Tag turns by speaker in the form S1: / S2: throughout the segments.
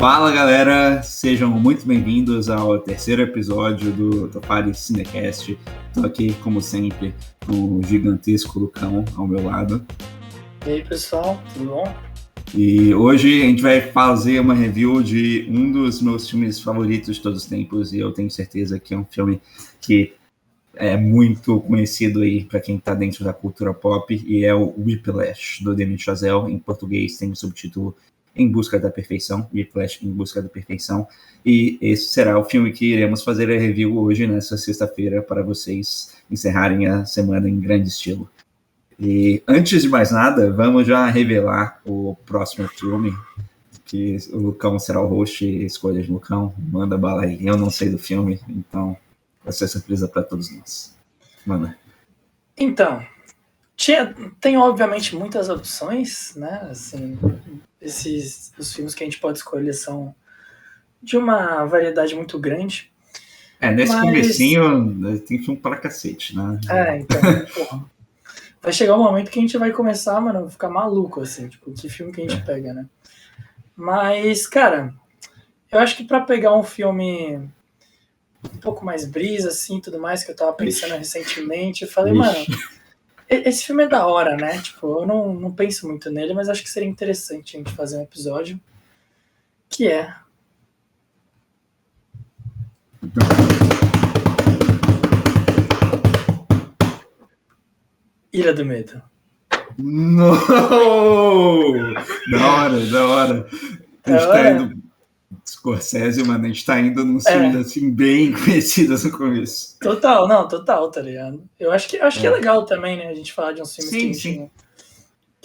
S1: Fala galera, sejam muito bem-vindos ao terceiro episódio do Topari Cinecast. Estou aqui, como sempre, com o gigantesco Lucão ao meu lado.
S2: E aí pessoal, tudo bom?
S1: E hoje a gente vai fazer uma review de um dos meus filmes favoritos de todos os tempos, e eu tenho certeza que é um filme que é muito conhecido aí para quem está dentro da cultura pop, e é o Whiplash, do Damien Chazelle. Em português tem o subtítulo Em Busca da Perfeição, Whiplash Em Busca da Perfeição, e esse será o filme que iremos fazer a review hoje, nessa sexta-feira, para vocês encerrarem a semana em grande estilo. E antes de mais nada, vamos já revelar o próximo filme, que o Lucão será o host, escolha de Lucão, manda bala aí. Eu não sei do filme, então vai ser surpresa para todos nós. Manda.
S2: Então, tem obviamente muitas opções, né? Assim, os filmes que a gente pode escolher são de uma variedade muito grande.
S1: Nesse comecinho tem filme para cacete, né?
S2: Então, porra. Vai chegar um momento que a gente vai começar, mano, a ficar maluco, assim, tipo, que filme que a gente pega, né? Mas, cara, eu acho que pra pegar um filme um pouco mais brisa, assim, tudo mais, que eu tava pensando recentemente, eu falei, mano, esse filme é da hora, né? Tipo, eu não penso muito nele, mas acho que seria interessante a gente fazer um episódio que é Ilha do Medo.
S1: Não! Da hora. A gente tá indo Scorsese, mano, a gente tá indo num filmes assim bem conhecidos no começo.
S2: Total, tá ligado? Eu acho que é legal também, né? A gente falar de uns filmes que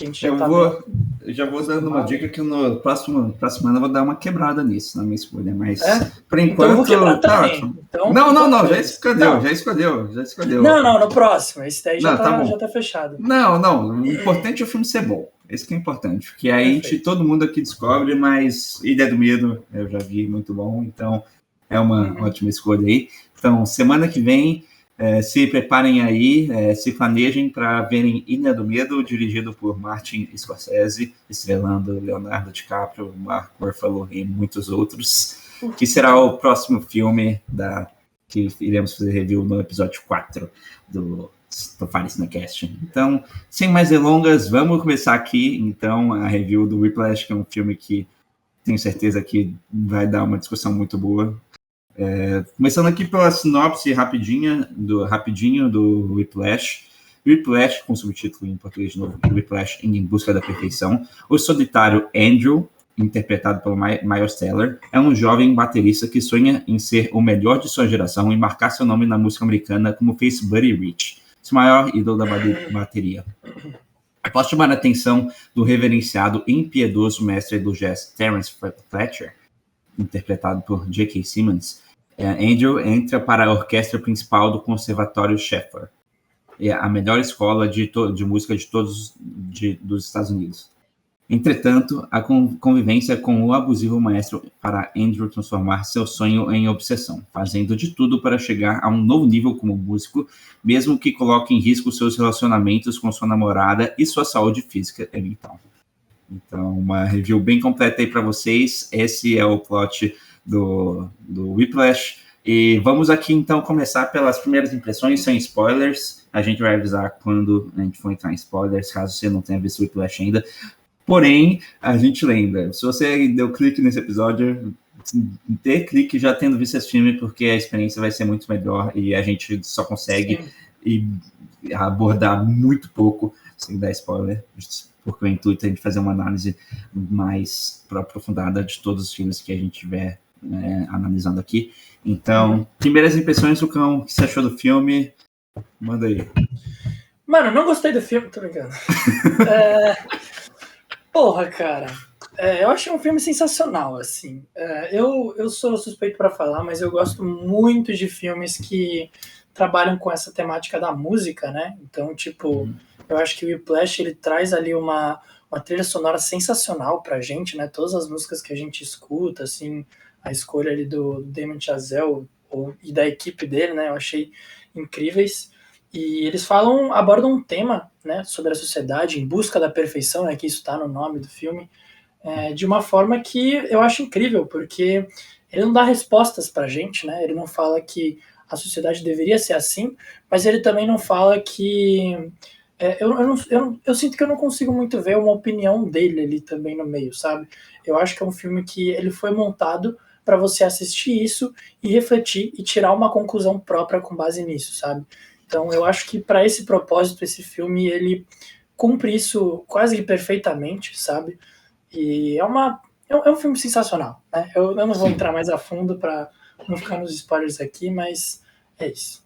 S2: a gente já
S1: eu já vou dando uma dica que no próximo ano eu vou dar uma quebrada nisso na minha escolha, mas por enquanto
S2: então tá ótimo.
S1: Não, já escolheu.
S2: Não, no próximo, esse daí já tá fechado.
S1: Não, o importante é o filme ser bom. Esse que é importante, porque aí todo mundo aqui descobre, mas Ilha do Medo eu já vi, muito bom, então é uma ótima escolha aí. Então, semana que vem, se preparem aí, se planejem para verem Ilha do Medo, dirigido por Martin Scorsese, estrelando Leonardo DiCaprio, Mark Ruffalo e muitos outros, que será o próximo filme que iremos fazer review no episódio 4 do Topari Cinecast. Então, sem mais delongas, vamos começar aqui, então, a review do Whiplash, que é um filme que tenho certeza que vai dar uma discussão muito boa. Começando aqui pela sinopse rapidinho do Whiplash. Whiplash, com subtítulo em português de novo, Whiplash Em Busca da Perfeição. O solitário Andrew, interpretado pelo Miles Teller, é um jovem baterista que sonha em ser o melhor de sua geração e marcar seu nome na música americana, como fez Buddy Rich, seu maior ídolo da bateria. Após chamar a atenção do reverenciado e impiedoso mestre do jazz Terence Fletcher, interpretado por J.K. Simmons, Andrew entra para a orquestra principal do Conservatório Sheffer, a melhor escola de música de todos dos Estados Unidos. Entretanto, a convivência com o abusivo maestro para Andrew transformar seu sonho em obsessão, fazendo de tudo para chegar a um novo nível como músico, mesmo que coloque em risco seus relacionamentos com sua namorada e sua saúde física e mental. Então, uma review bem completa aí para vocês. Esse é o plot do Whiplash. E vamos aqui, então, começar pelas primeiras impressões, sem spoilers. A gente vai avisar quando a gente for entrar em spoilers, caso você não tenha visto o Whiplash ainda. Porém, a gente lembra, se você deu clique nesse episódio, dê clique já tendo visto esse filme, porque a experiência vai ser muito melhor e a gente só consegue abordar muito pouco, sem dar spoiler, porque o intuito é a gente fazer uma análise mais aprofundada de todos os filmes que a gente estiver analisando aqui. Então, primeiras impressões, Lucão, o que você achou do filme? Manda aí.
S2: Mano, não gostei do filme, tô brincando. Porra, cara, eu achei um filme sensacional, assim. Eu sou suspeito para falar, mas eu gosto muito de filmes que trabalham com essa temática da música, né? Então, tipo, eu acho que o Whiplash, ele traz ali uma trilha sonora sensacional pra gente, né? Todas as músicas que a gente escuta, assim, a escolha ali do Damien Chazelle e da equipe dele, né? Eu achei incríveis. E eles abordam um tema, né, sobre a sociedade em busca da perfeição, né, que isso está no nome do filme. de uma forma que eu acho incrível, porque ele não dá respostas pra gente, né? Ele não fala que a sociedade deveria ser assim, mas ele também não fala que... eu sinto que eu não consigo muito ver uma opinião dele ali também no meio, sabe? Eu acho que é um filme que ele foi montado para você assistir isso e refletir e tirar uma conclusão própria com base nisso, sabe? Então eu acho que para esse propósito, esse filme, ele cumpre isso quase que perfeitamente, sabe? E é um filme sensacional, né? Eu não vou
S1: Sim.
S2: entrar mais a fundo para não ficar nos spoilers aqui, mas é isso.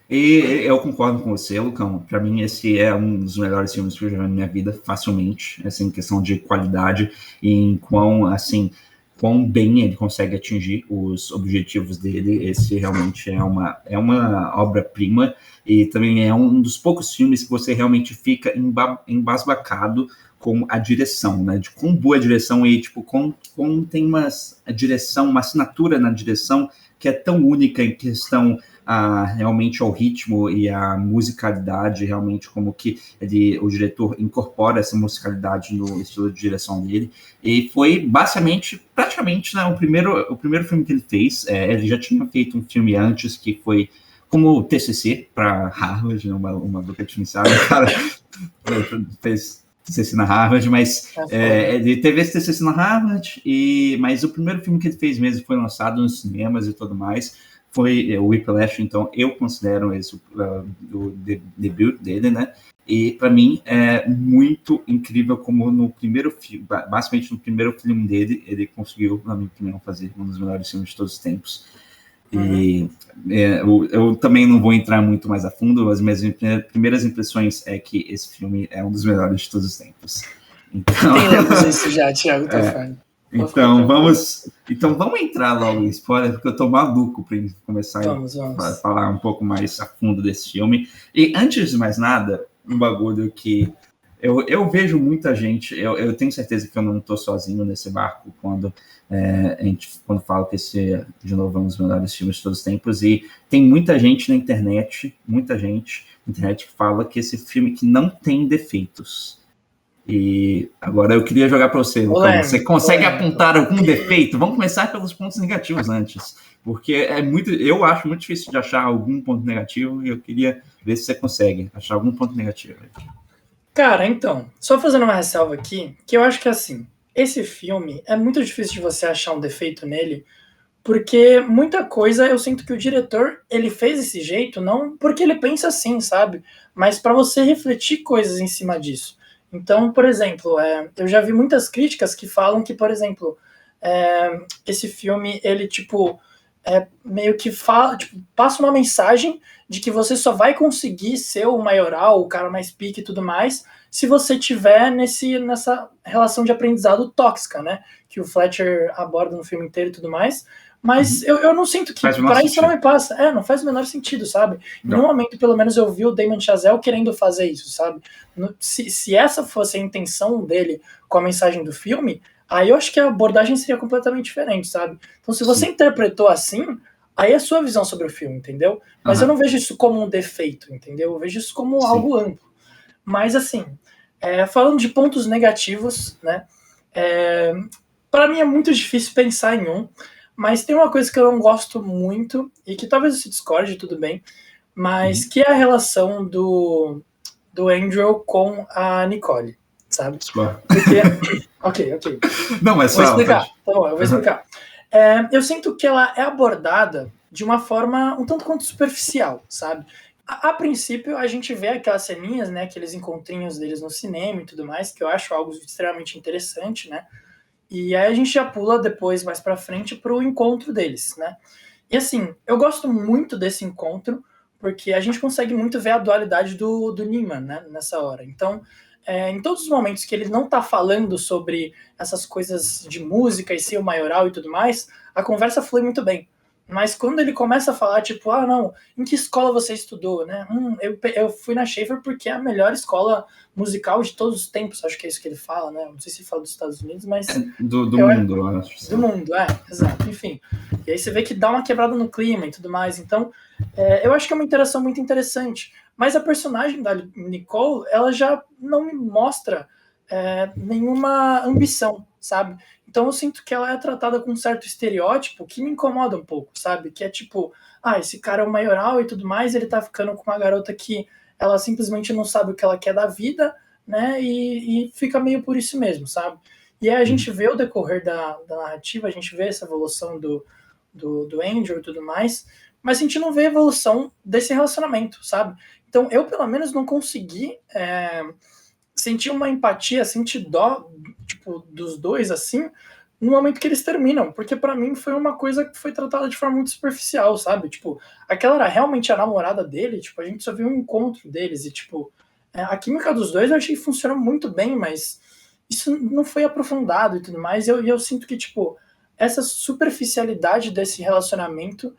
S1: E eu concordo com você, Lucão. Para mim, esse é um dos melhores filmes que eu já vi na minha vida, facilmente, assim, em questão de qualidade e em quão bem ele consegue atingir os objetivos dele. Esse realmente é uma obra-prima e também é um dos poucos filmes que você realmente fica embasbacado com a direção, né? De quão boa a direção e, tipo, como tem uma direção, uma assinatura na direção que é tão única em questão realmente ao ritmo e à musicalidade, realmente como que o diretor incorpora essa musicalidade no estilo de direção dele. E foi basicamente, praticamente, né, o primeiro filme que ele fez. Ele já tinha feito um filme antes que foi como TCC para Harvard, né, uma boca de inicial, cara, fez TCC na Harvard, mas ele teve esse TCC na Harvard, mas o primeiro filme que ele fez mesmo foi lançado nos cinemas e tudo mais, foi o Whiplash. Então eu considero esse o debut dele, né? E para mim é muito incrível como no primeiro filme, basicamente no primeiro filme dele, ele conseguiu, na minha opinião, fazer um dos melhores filmes de todos os tempos. E eu também não vou entrar muito mais a fundo, as minhas primeiras impressões é que esse filme é um dos melhores de todos os tempos.
S2: Então, entendemos isso já, Thiago, tô falando.
S1: Então vamos entrar logo em spoiler, porque eu tô maluco para começar a falar um pouco mais a fundo desse filme. E antes de mais nada, um bagulho que eu vejo muita gente, eu tenho certeza que eu não estou sozinho nesse barco quando falo que esse, de novo, é um dos melhores filmes de todos os tempos, e tem muita gente na internet que fala que esse filme que não tem defeitos. E agora eu queria jogar para você, Lucão. Você consegue apontar algum defeito? Vamos começar pelos pontos negativos antes, porque eu acho muito difícil de achar algum ponto negativo e eu queria ver se você consegue achar algum ponto negativo.
S2: Cara, então, só fazendo uma ressalva aqui, que eu acho que assim, esse filme é muito difícil de você achar um defeito nele, porque muita coisa eu sinto que o diretor, ele fez desse jeito, não porque ele pensa assim, sabe? Mas para você refletir coisas em cima disso. Então, por exemplo, eu já vi muitas críticas que falam que, por exemplo, esse filme, ele, tipo, meio que passa uma mensagem de que você só vai conseguir ser o maioral, o cara mais pique e tudo mais, se você tiver nessa relação de aprendizado tóxica, né? Que o Fletcher aborda no filme inteiro e tudo mais. Mas eu não sinto que para isso não me passa. Não faz o menor sentido, sabe? Em nenhum momento, pelo menos, eu vi o Damien Chazelle querendo fazer isso, sabe? Se essa fosse a intenção dele com a mensagem do filme, aí eu acho que a abordagem seria completamente diferente, sabe? Então, se você interpretou assim, aí é a sua visão sobre o filme, entendeu? Mas eu não vejo isso como um defeito, entendeu? Eu vejo isso como algo amplo. Mas, assim, falando de pontos negativos, né? Para mim é muito difícil pensar em um, mas tem uma coisa que eu não gosto muito, e que talvez você discorde, tudo bem, mas que é a relação do Andrew com a Nicole, sabe? Porque... Ok.
S1: Não, mas
S2: vou explicar. Tá bom, eu vou explicar. Eu sinto que ela é abordada de uma forma um tanto quanto superficial, sabe? A princípio, a gente vê aquelas ceninhas, né, aqueles encontrinhos deles no cinema e tudo mais, que eu acho algo extremamente interessante, né? E aí a gente já pula depois, mais pra frente, pro encontro deles, né? E assim, eu gosto muito desse encontro, porque a gente consegue muito ver a dualidade do Neiman, né, nessa hora. Então, em todos os momentos que ele não tá falando sobre essas coisas de música e ser o maioral e tudo mais, a conversa flui muito bem. Mas quando ele começa a falar, tipo, não, em que escola você estudou, né? Eu fui na Schaefer porque é a melhor escola musical de todos os tempos, acho que é isso que ele fala, né? Não sei se ele fala dos Estados Unidos, mas...
S1: Do mundo, eu acho.
S2: Do mundo, exato, enfim. E aí você vê que dá uma quebrada no clima e tudo mais. Então, eu acho que é uma interação muito interessante. Mas a personagem da Nicole, ela já não me mostra nenhuma ambição, sabe? Então eu sinto que ela é tratada com um certo estereótipo que me incomoda um pouco, sabe? Que é tipo, esse cara é o maioral e tudo mais, ele tá ficando com uma garota que ela simplesmente não sabe o que ela quer da vida, né? E fica meio por isso mesmo, sabe? E aí a gente vê o decorrer da narrativa, a gente vê essa evolução do Andrew e tudo mais, mas a gente não vê a evolução desse relacionamento, sabe? Então eu, pelo menos, não consegui sentir uma empatia, sentir dó, tipo, dos dois, assim, no momento que eles terminam, porque para mim foi uma coisa que foi tratada de forma muito superficial, sabe? Tipo, aquela era realmente a namorada dele, tipo, a gente só viu um encontro deles e, tipo, a química dos dois eu achei que funcionou muito bem, mas isso não foi aprofundado e tudo mais, e eu sinto que, tipo, essa superficialidade desse relacionamento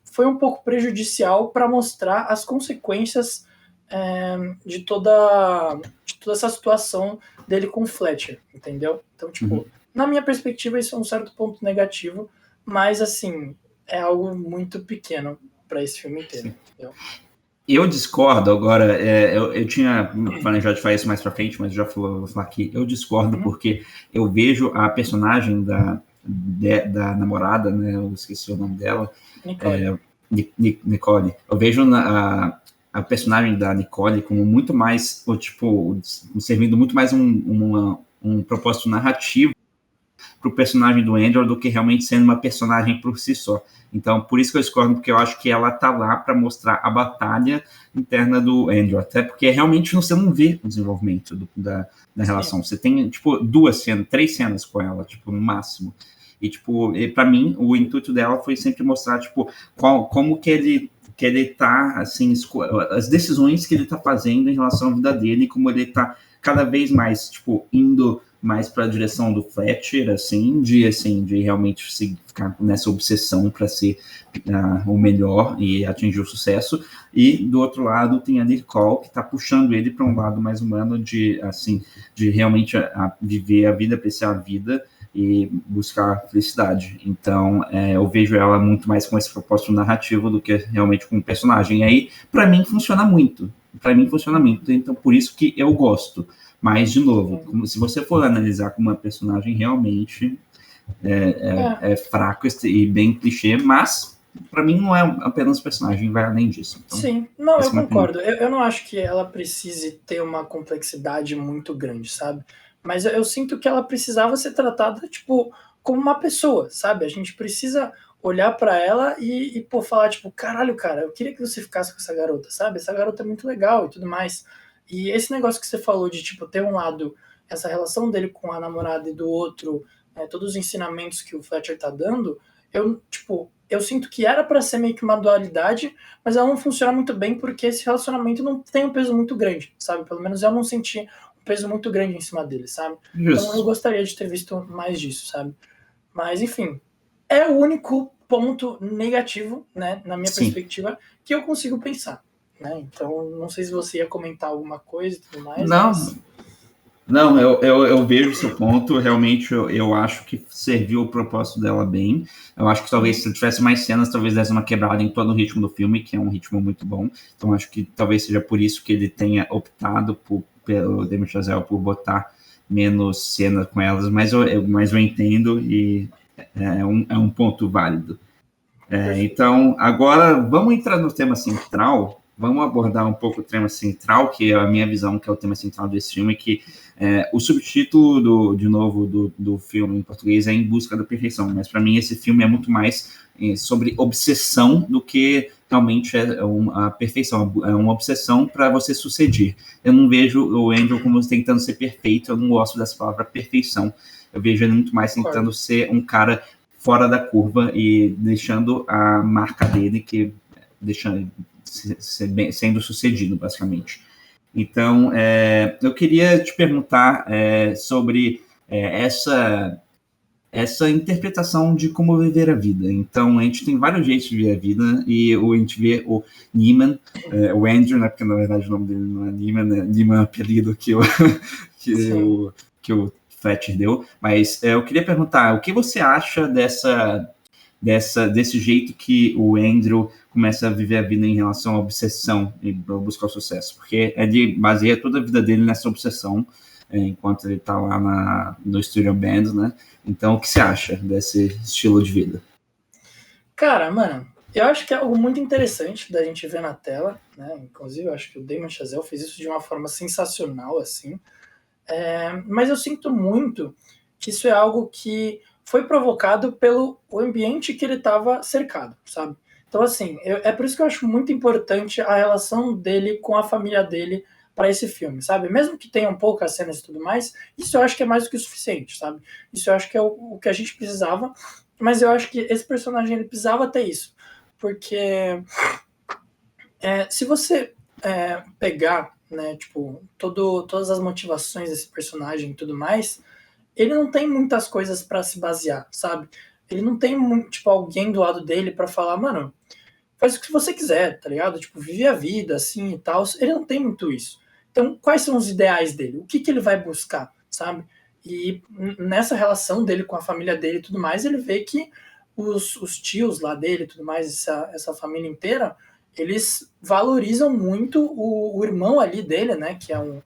S2: foi um pouco prejudicial para mostrar as consequências de toda essa situação dele com o Fletcher, entendeu? Então, tipo, na minha perspectiva, isso é um certo ponto negativo, mas, assim, é algo muito pequeno para esse filme inteiro, entendeu?
S1: Eu discordo, agora, eu tinha planejado de falar isso mais pra frente, mas já vou falar aqui. Eu discordo porque eu vejo a personagem da namorada, né? Eu esqueci o nome dela. Nicole. Eu vejo a personagem da Nicole como muito mais, servindo muito mais um propósito narrativo pro personagem do Andrew do que realmente sendo uma personagem por si só. Então, por isso que eu discordo, porque eu acho que ela tá lá para mostrar a batalha interna do Andrew, até porque realmente você não vê o desenvolvimento da relação. Você tem, tipo, 3 cenas com ela, tipo, no máximo. E, tipo, para mim, o intuito dela foi sempre mostrar, tipo, como que ele tá, assim, as decisões que ele tá fazendo em relação à vida dele, como ele tá cada vez mais, tipo, indo mais para a direção do Fletcher, assim, de realmente ficar nessa obsessão para ser o melhor e atingir o sucesso. E do outro lado tem a Nicole, que está puxando ele para um lado mais humano de realmente viver a vida, apreciar a vida e buscar felicidade. Então, eu vejo ela muito mais com esse propósito narrativo do que realmente com um personagem. E aí, para mim, funciona muito. Então, por isso que eu gosto. Mas, de novo, se você for analisar como uma personagem, realmente é fraco e bem clichê, mas para mim não é apenas personagem, vai além disso. Então,
S2: sim, não, eu concordo. Eu não acho que ela precise ter uma complexidade muito grande, sabe? Mas eu sinto que ela precisava ser tratada, tipo, como uma pessoa, sabe? A gente precisa olhar para ela e falar, tipo, caralho, cara, eu queria que você ficasse com essa garota, sabe? Essa garota é muito legal e tudo mais. E esse negócio que você falou de, tipo, ter um lado, essa relação dele com a namorada e do outro, todos os ensinamentos que o Fletcher tá dando, eu sinto que era para ser meio que uma dualidade, mas ela não funciona muito bem porque esse relacionamento não tem um peso muito grande, sabe? Pelo menos eu não senti um peso muito grande em cima dele, sabe?
S1: Just.
S2: Então eu gostaria de ter visto mais disso, sabe? Mas, enfim, é o único ponto negativo, né, na minha perspectiva, que eu consigo pensar. Né? Então, não sei se você ia comentar alguma coisa e tudo mais.
S1: Não, eu vejo o seu ponto. Realmente, eu acho que serviu o propósito dela bem. Eu acho que talvez se tivesse mais cenas, talvez desse uma quebrada em todo o ritmo do filme, que é um ritmo muito bom. Então, acho que talvez seja por isso que ele tenha optado pelo Damien Chazelle por botar menos cenas com elas. Mas eu entendo e é um ponto válido. Então, agora vamos entrar no tema central. Vamos abordar um pouco o tema central, que é a minha visão, que é o tema central desse filme, que o subtítulo, do filme em português é Em Busca da Perfeição, mas para mim esse filme é muito mais sobre obsessão do que realmente a perfeição, é uma obsessão para você suceder. Eu não vejo o Andrew como tentando ser perfeito, eu não gosto dessa palavra perfeição, eu vejo ele muito mais tentando ser um cara fora da curva e deixando a marca dele, sendo sucedido, basicamente. Então, eu queria te perguntar sobre essa interpretação de como viver a vida. Então, a gente tem vários jeitos de viver a vida, e a gente vê o Neiman, o Andrew, né, porque na verdade o nome dele não é Neiman, é Neiman apelido que o Fletcher deu, mas eu queria perguntar, o que você acha desse jeito que o Andrew começa a viver a vida em relação à obsessão e buscar o sucesso? Porque ele baseia toda a vida dele nessa obsessão, enquanto ele está lá no Studio Band, né? Então, o que você acha desse estilo de vida?
S2: Cara, mano, eu acho que é algo muito interessante da gente ver na tela, né? Inclusive, eu acho que o Damien Chazelle fez isso de uma forma sensacional, assim. Mas eu sinto muito que isso é algo que foi provocado pelo ambiente que ele estava cercado, sabe? Então, assim, é por isso que eu acho muito importante a relação dele com a família dele para esse filme, sabe? Mesmo que tenham poucas cenas e tudo mais, isso eu acho que é mais do que o suficiente, sabe? Isso eu acho que é o que a gente precisava, mas eu acho que esse personagem ele precisava ter isso, porque se você pegar, né, tipo, todas as motivações desse personagem e tudo mais, ele não tem muitas coisas para se basear, sabe? Ele não tem, tipo, alguém do lado dele para falar, mano, faz o que você quiser, tá ligado? Tipo, vive a vida, assim, e tal. Ele não tem muito isso. Então, quais são os ideais dele? O que ele vai buscar, sabe? E nessa relação dele com a família dele e tudo mais, ele vê que os tios lá dele e tudo mais, essa família inteira, eles valorizam muito o irmão ali dele, né? Que é um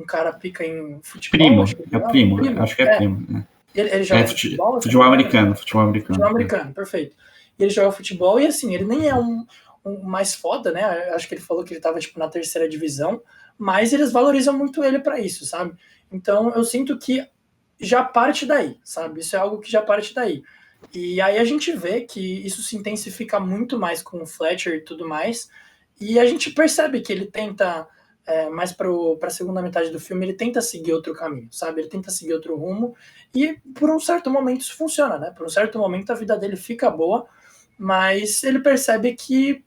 S2: cara pica em futebol.
S1: Primo,
S2: acho que
S1: é primo, acho que é primo. Né?
S2: Ele joga futebol?
S1: Futebol americano. Futebol
S2: americano, perfeito. E ele joga futebol e, assim, ele nem é um mais foda, né? Acho que ele falou que ele tava, tipo, na terceira divisão, mas eles valorizam muito ele para isso, sabe? Então, eu sinto que já parte daí, sabe? Isso é algo que já parte daí. E aí a gente vê que isso se intensifica muito mais com o Fletcher e tudo mais, e a gente percebe que ele tenta, mais para a segunda metade do filme, ele tenta seguir outro caminho, sabe? Ele tenta seguir outro rumo, e por um certo momento isso funciona, né? Por um certo momento a vida dele fica boa, mas ele percebe que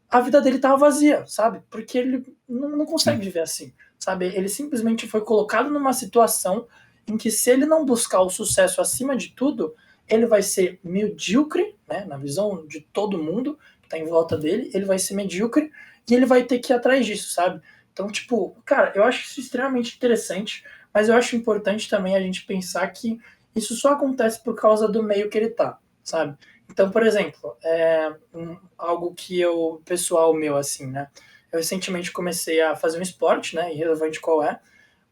S2: a vida dele tava vazia, sabe? Porque ele não consegue viver assim, sabe? Ele simplesmente foi colocado numa situação em que, se ele não buscar o sucesso acima de tudo, ele vai ser medíocre, né? Na visão de todo mundo que tá em volta dele, ele vai ser medíocre e ele vai ter que ir atrás disso, sabe? Então, tipo, cara, eu acho isso extremamente interessante, mas eu acho importante também a gente pensar que isso só acontece por causa do meio que ele tá, sabe? Então, por exemplo, algo que pessoal meu, assim, né? Eu recentemente comecei a fazer um esporte, né? Irrelevante qual é,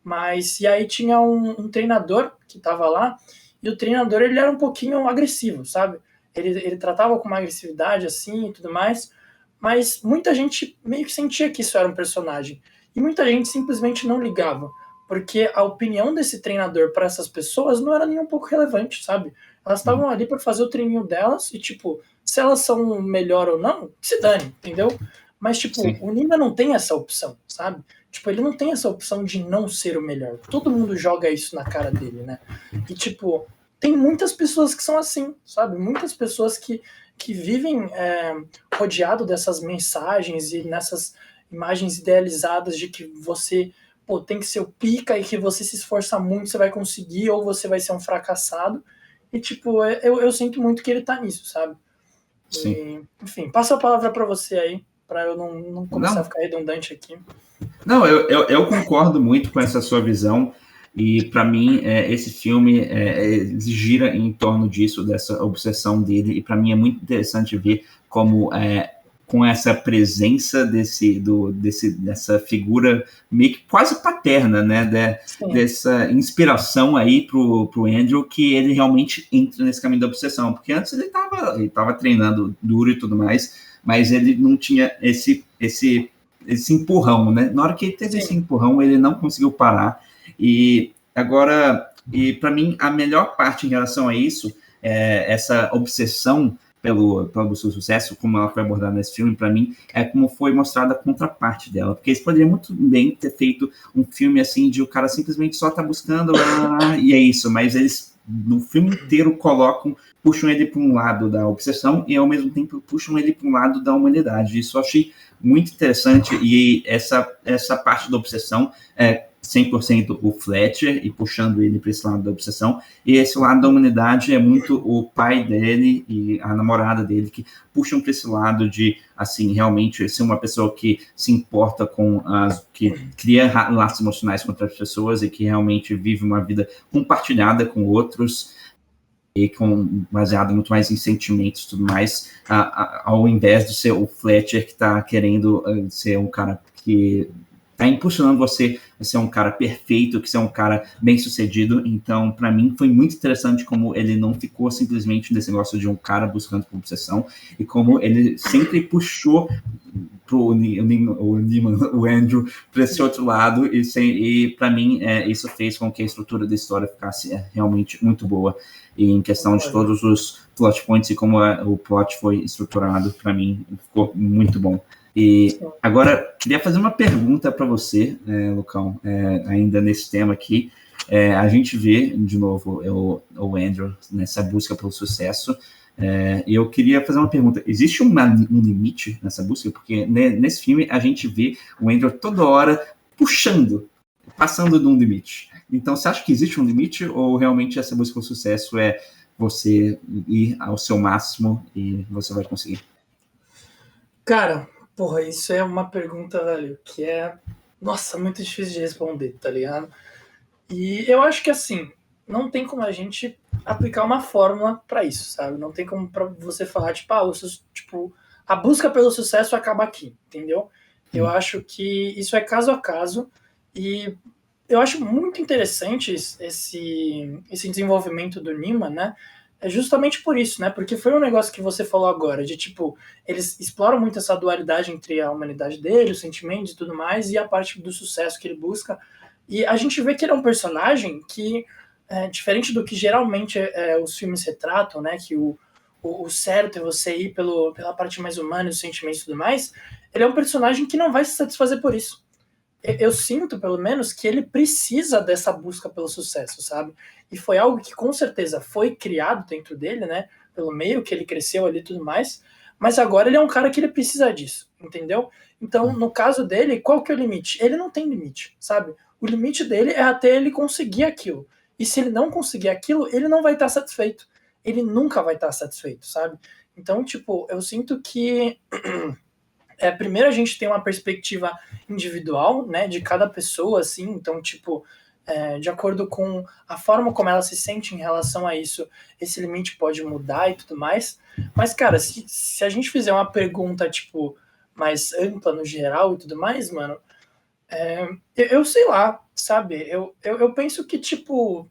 S2: mas e aí tinha um treinador que tava lá, e o treinador, ele era um pouquinho agressivo, sabe? Ele tratava com uma agressividade, assim, e tudo mais, mas muita gente meio que sentia que isso era um personagem, e muita gente simplesmente não ligava, porque a opinião desse treinador para essas pessoas não era nem um pouco relevante, sabe? Elas estavam ali para fazer o treininho delas e, tipo, se elas são melhor ou não, que se dane, entendeu? Mas, tipo,
S1: Sim.
S2: o Nina não tem essa opção, sabe? Tipo, ele não tem essa opção de não ser o melhor. Todo mundo joga isso na cara dele, né? E, tipo, tem muitas pessoas que são assim, sabe? Muitas pessoas que vivem rodeado dessas mensagens e nessas imagens idealizadas de que você, pô, tem que ser o pica e que você se esforça muito, você vai conseguir, ou você vai ser um fracassado. E, tipo, eu sinto muito que ele tá nisso, sabe?
S1: Sim.
S2: E, enfim, passo a palavra para você aí, para eu não começar a ficar redundante aqui.
S1: Não, eu concordo muito com essa sua visão, e para mim esse filme gira em torno disso, dessa obsessão dele, e para mim é muito interessante ver como com essa presença dessa figura meio que quase paterna, né, dessa inspiração aí pro Andrew, que ele realmente entra nesse caminho da obsessão, porque antes ele tava treinando duro e tudo mais, mas ele não tinha esse empurrão, né? Na hora que ele teve esse empurrão, ele não conseguiu parar. E agora, para mim, a melhor parte em relação a isso, essa obsessão pelo seu sucesso, como ela foi abordada nesse filme, para mim, é como foi mostrada a contraparte dela. Porque eles poderiam muito bem ter feito um filme assim, de o cara simplesmente só tá buscando, e é isso, mas eles, no filme inteiro, puxam ele para um lado da obsessão e, ao mesmo tempo, puxam ele para um lado da humanidade. Isso eu achei muito interessante, e essa parte da obsessão é 100% o Fletcher, e puxando ele para esse lado da obsessão, e esse lado da humanidade é muito o pai dele e a namorada dele, que puxam para esse lado de, assim, realmente ser uma pessoa que se importa que cria laços emocionais com outras pessoas e que realmente vive uma vida compartilhada com outros, e baseado muito mais em sentimentos e tudo mais, ao invés de ser o Fletcher que está querendo ser um cara que tá impulsionando você a ser um cara perfeito, que ser um cara bem sucedido. Então, para mim, foi muito interessante como ele não ficou simplesmente nesse negócio de um cara buscando por obsessão, e como ele sempre puxou o Andrew para esse outro lado, e para mim isso fez com que a estrutura da história ficasse realmente muito boa, e em questão de todos os plot points e como o plot foi estruturado, para mim ficou muito bom. E agora, queria fazer uma pergunta para você, Lucão, ainda nesse tema aqui. A gente vê, de novo, o Andrew nessa busca pelo sucesso, e eu queria fazer uma pergunta. Existe um limite nessa busca? Porque nesse filme a gente vê o Andrew toda hora passando de um limite. Então, você acha que existe um limite, ou realmente essa busca pelo sucesso é você ir ao seu máximo e você vai conseguir?
S2: Cara, porra, isso é uma pergunta, velho, que nossa, muito difícil de responder, tá ligado? E eu acho que, assim, não tem como a gente aplicar uma fórmula pra isso, sabe? Não tem como pra você falar, tipo, a busca pelo sucesso acaba aqui, entendeu? Eu acho que isso é caso a caso, e eu acho muito interessante esse desenvolvimento do Nima, né? É justamente por isso, né? Porque foi um negócio que você falou agora, de tipo, eles exploram muito essa dualidade entre a humanidade dele, os sentimentos e tudo mais, e a parte do sucesso que ele busca. E a gente vê que ele é um personagem que, diferente do que geralmente os filmes retratam, né? Que o certo é você ir pela parte mais humana, os sentimentos e tudo mais, ele é um personagem que não vai se satisfazer por isso. Eu sinto, pelo menos, que ele precisa dessa busca pelo sucesso, sabe? E foi algo que, com certeza, foi criado dentro dele, né? Pelo meio que ele cresceu ali e tudo mais. Mas agora ele é um cara que ele precisa disso, entendeu? Então, no caso dele, qual que é o limite? Ele não tem limite, sabe? O limite dele é até ele conseguir aquilo. E se ele não conseguir aquilo, ele não vai estar satisfeito. Ele nunca vai estar satisfeito, sabe? Então, tipo, eu sinto que primeiro a gente tem uma perspectiva individual, né, de cada pessoa, assim, então, tipo, de acordo com a forma como ela se sente em relação a isso, esse limite pode mudar e tudo mais. Mas, cara, se a gente fizer uma pergunta, tipo, mais ampla no geral e tudo mais, mano, eu sei lá, sabe? Eu penso que, tipo,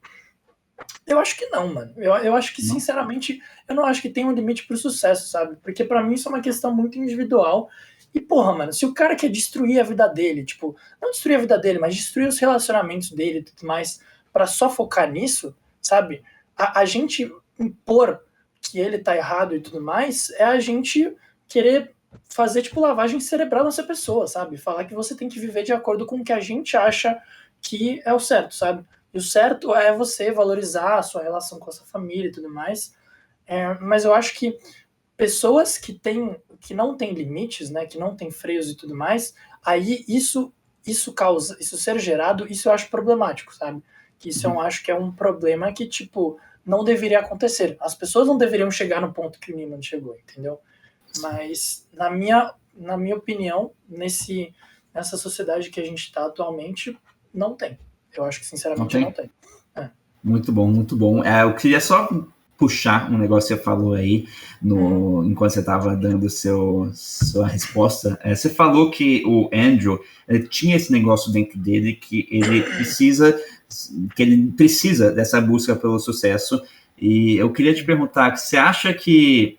S2: eu acho que não, mano. Eu acho que, sinceramente, eu não acho que tem um limite pro sucesso, sabe? Porque pra mim isso é uma questão muito individual. E, porra, mano, se o cara quer destruir a vida dele, tipo, não destruir a vida dele, mas destruir os relacionamentos dele e tudo mais, pra só focar nisso, sabe? A gente impor que ele tá errado e tudo mais, é a gente querer fazer, tipo, lavagem cerebral nessa pessoa, sabe? Falar que você tem que viver de acordo com o que a gente acha que é o certo, sabe? E o certo é você valorizar a sua relação com a sua família e tudo mais. Mas eu acho que pessoas que não têm limites, né, que não têm freios e tudo mais, aí isso ser gerado, isso eu acho problemático, sabe? Que isso eu acho que é um problema que, tipo, não deveria acontecer. As pessoas não deveriam chegar no ponto que o Neiman chegou, entendeu? Mas, na minha opinião, nessa sociedade que a gente está atualmente, não tem. Eu acho que, sinceramente, não tem.
S1: Muito bom, muito bom. Eu queria só puxar um negócio que você falou aí, enquanto você estava dando sua resposta. Você falou que o Andrew tinha esse negócio dentro dele que ele precisa dessa busca pelo sucesso. E eu queria te perguntar, você acha que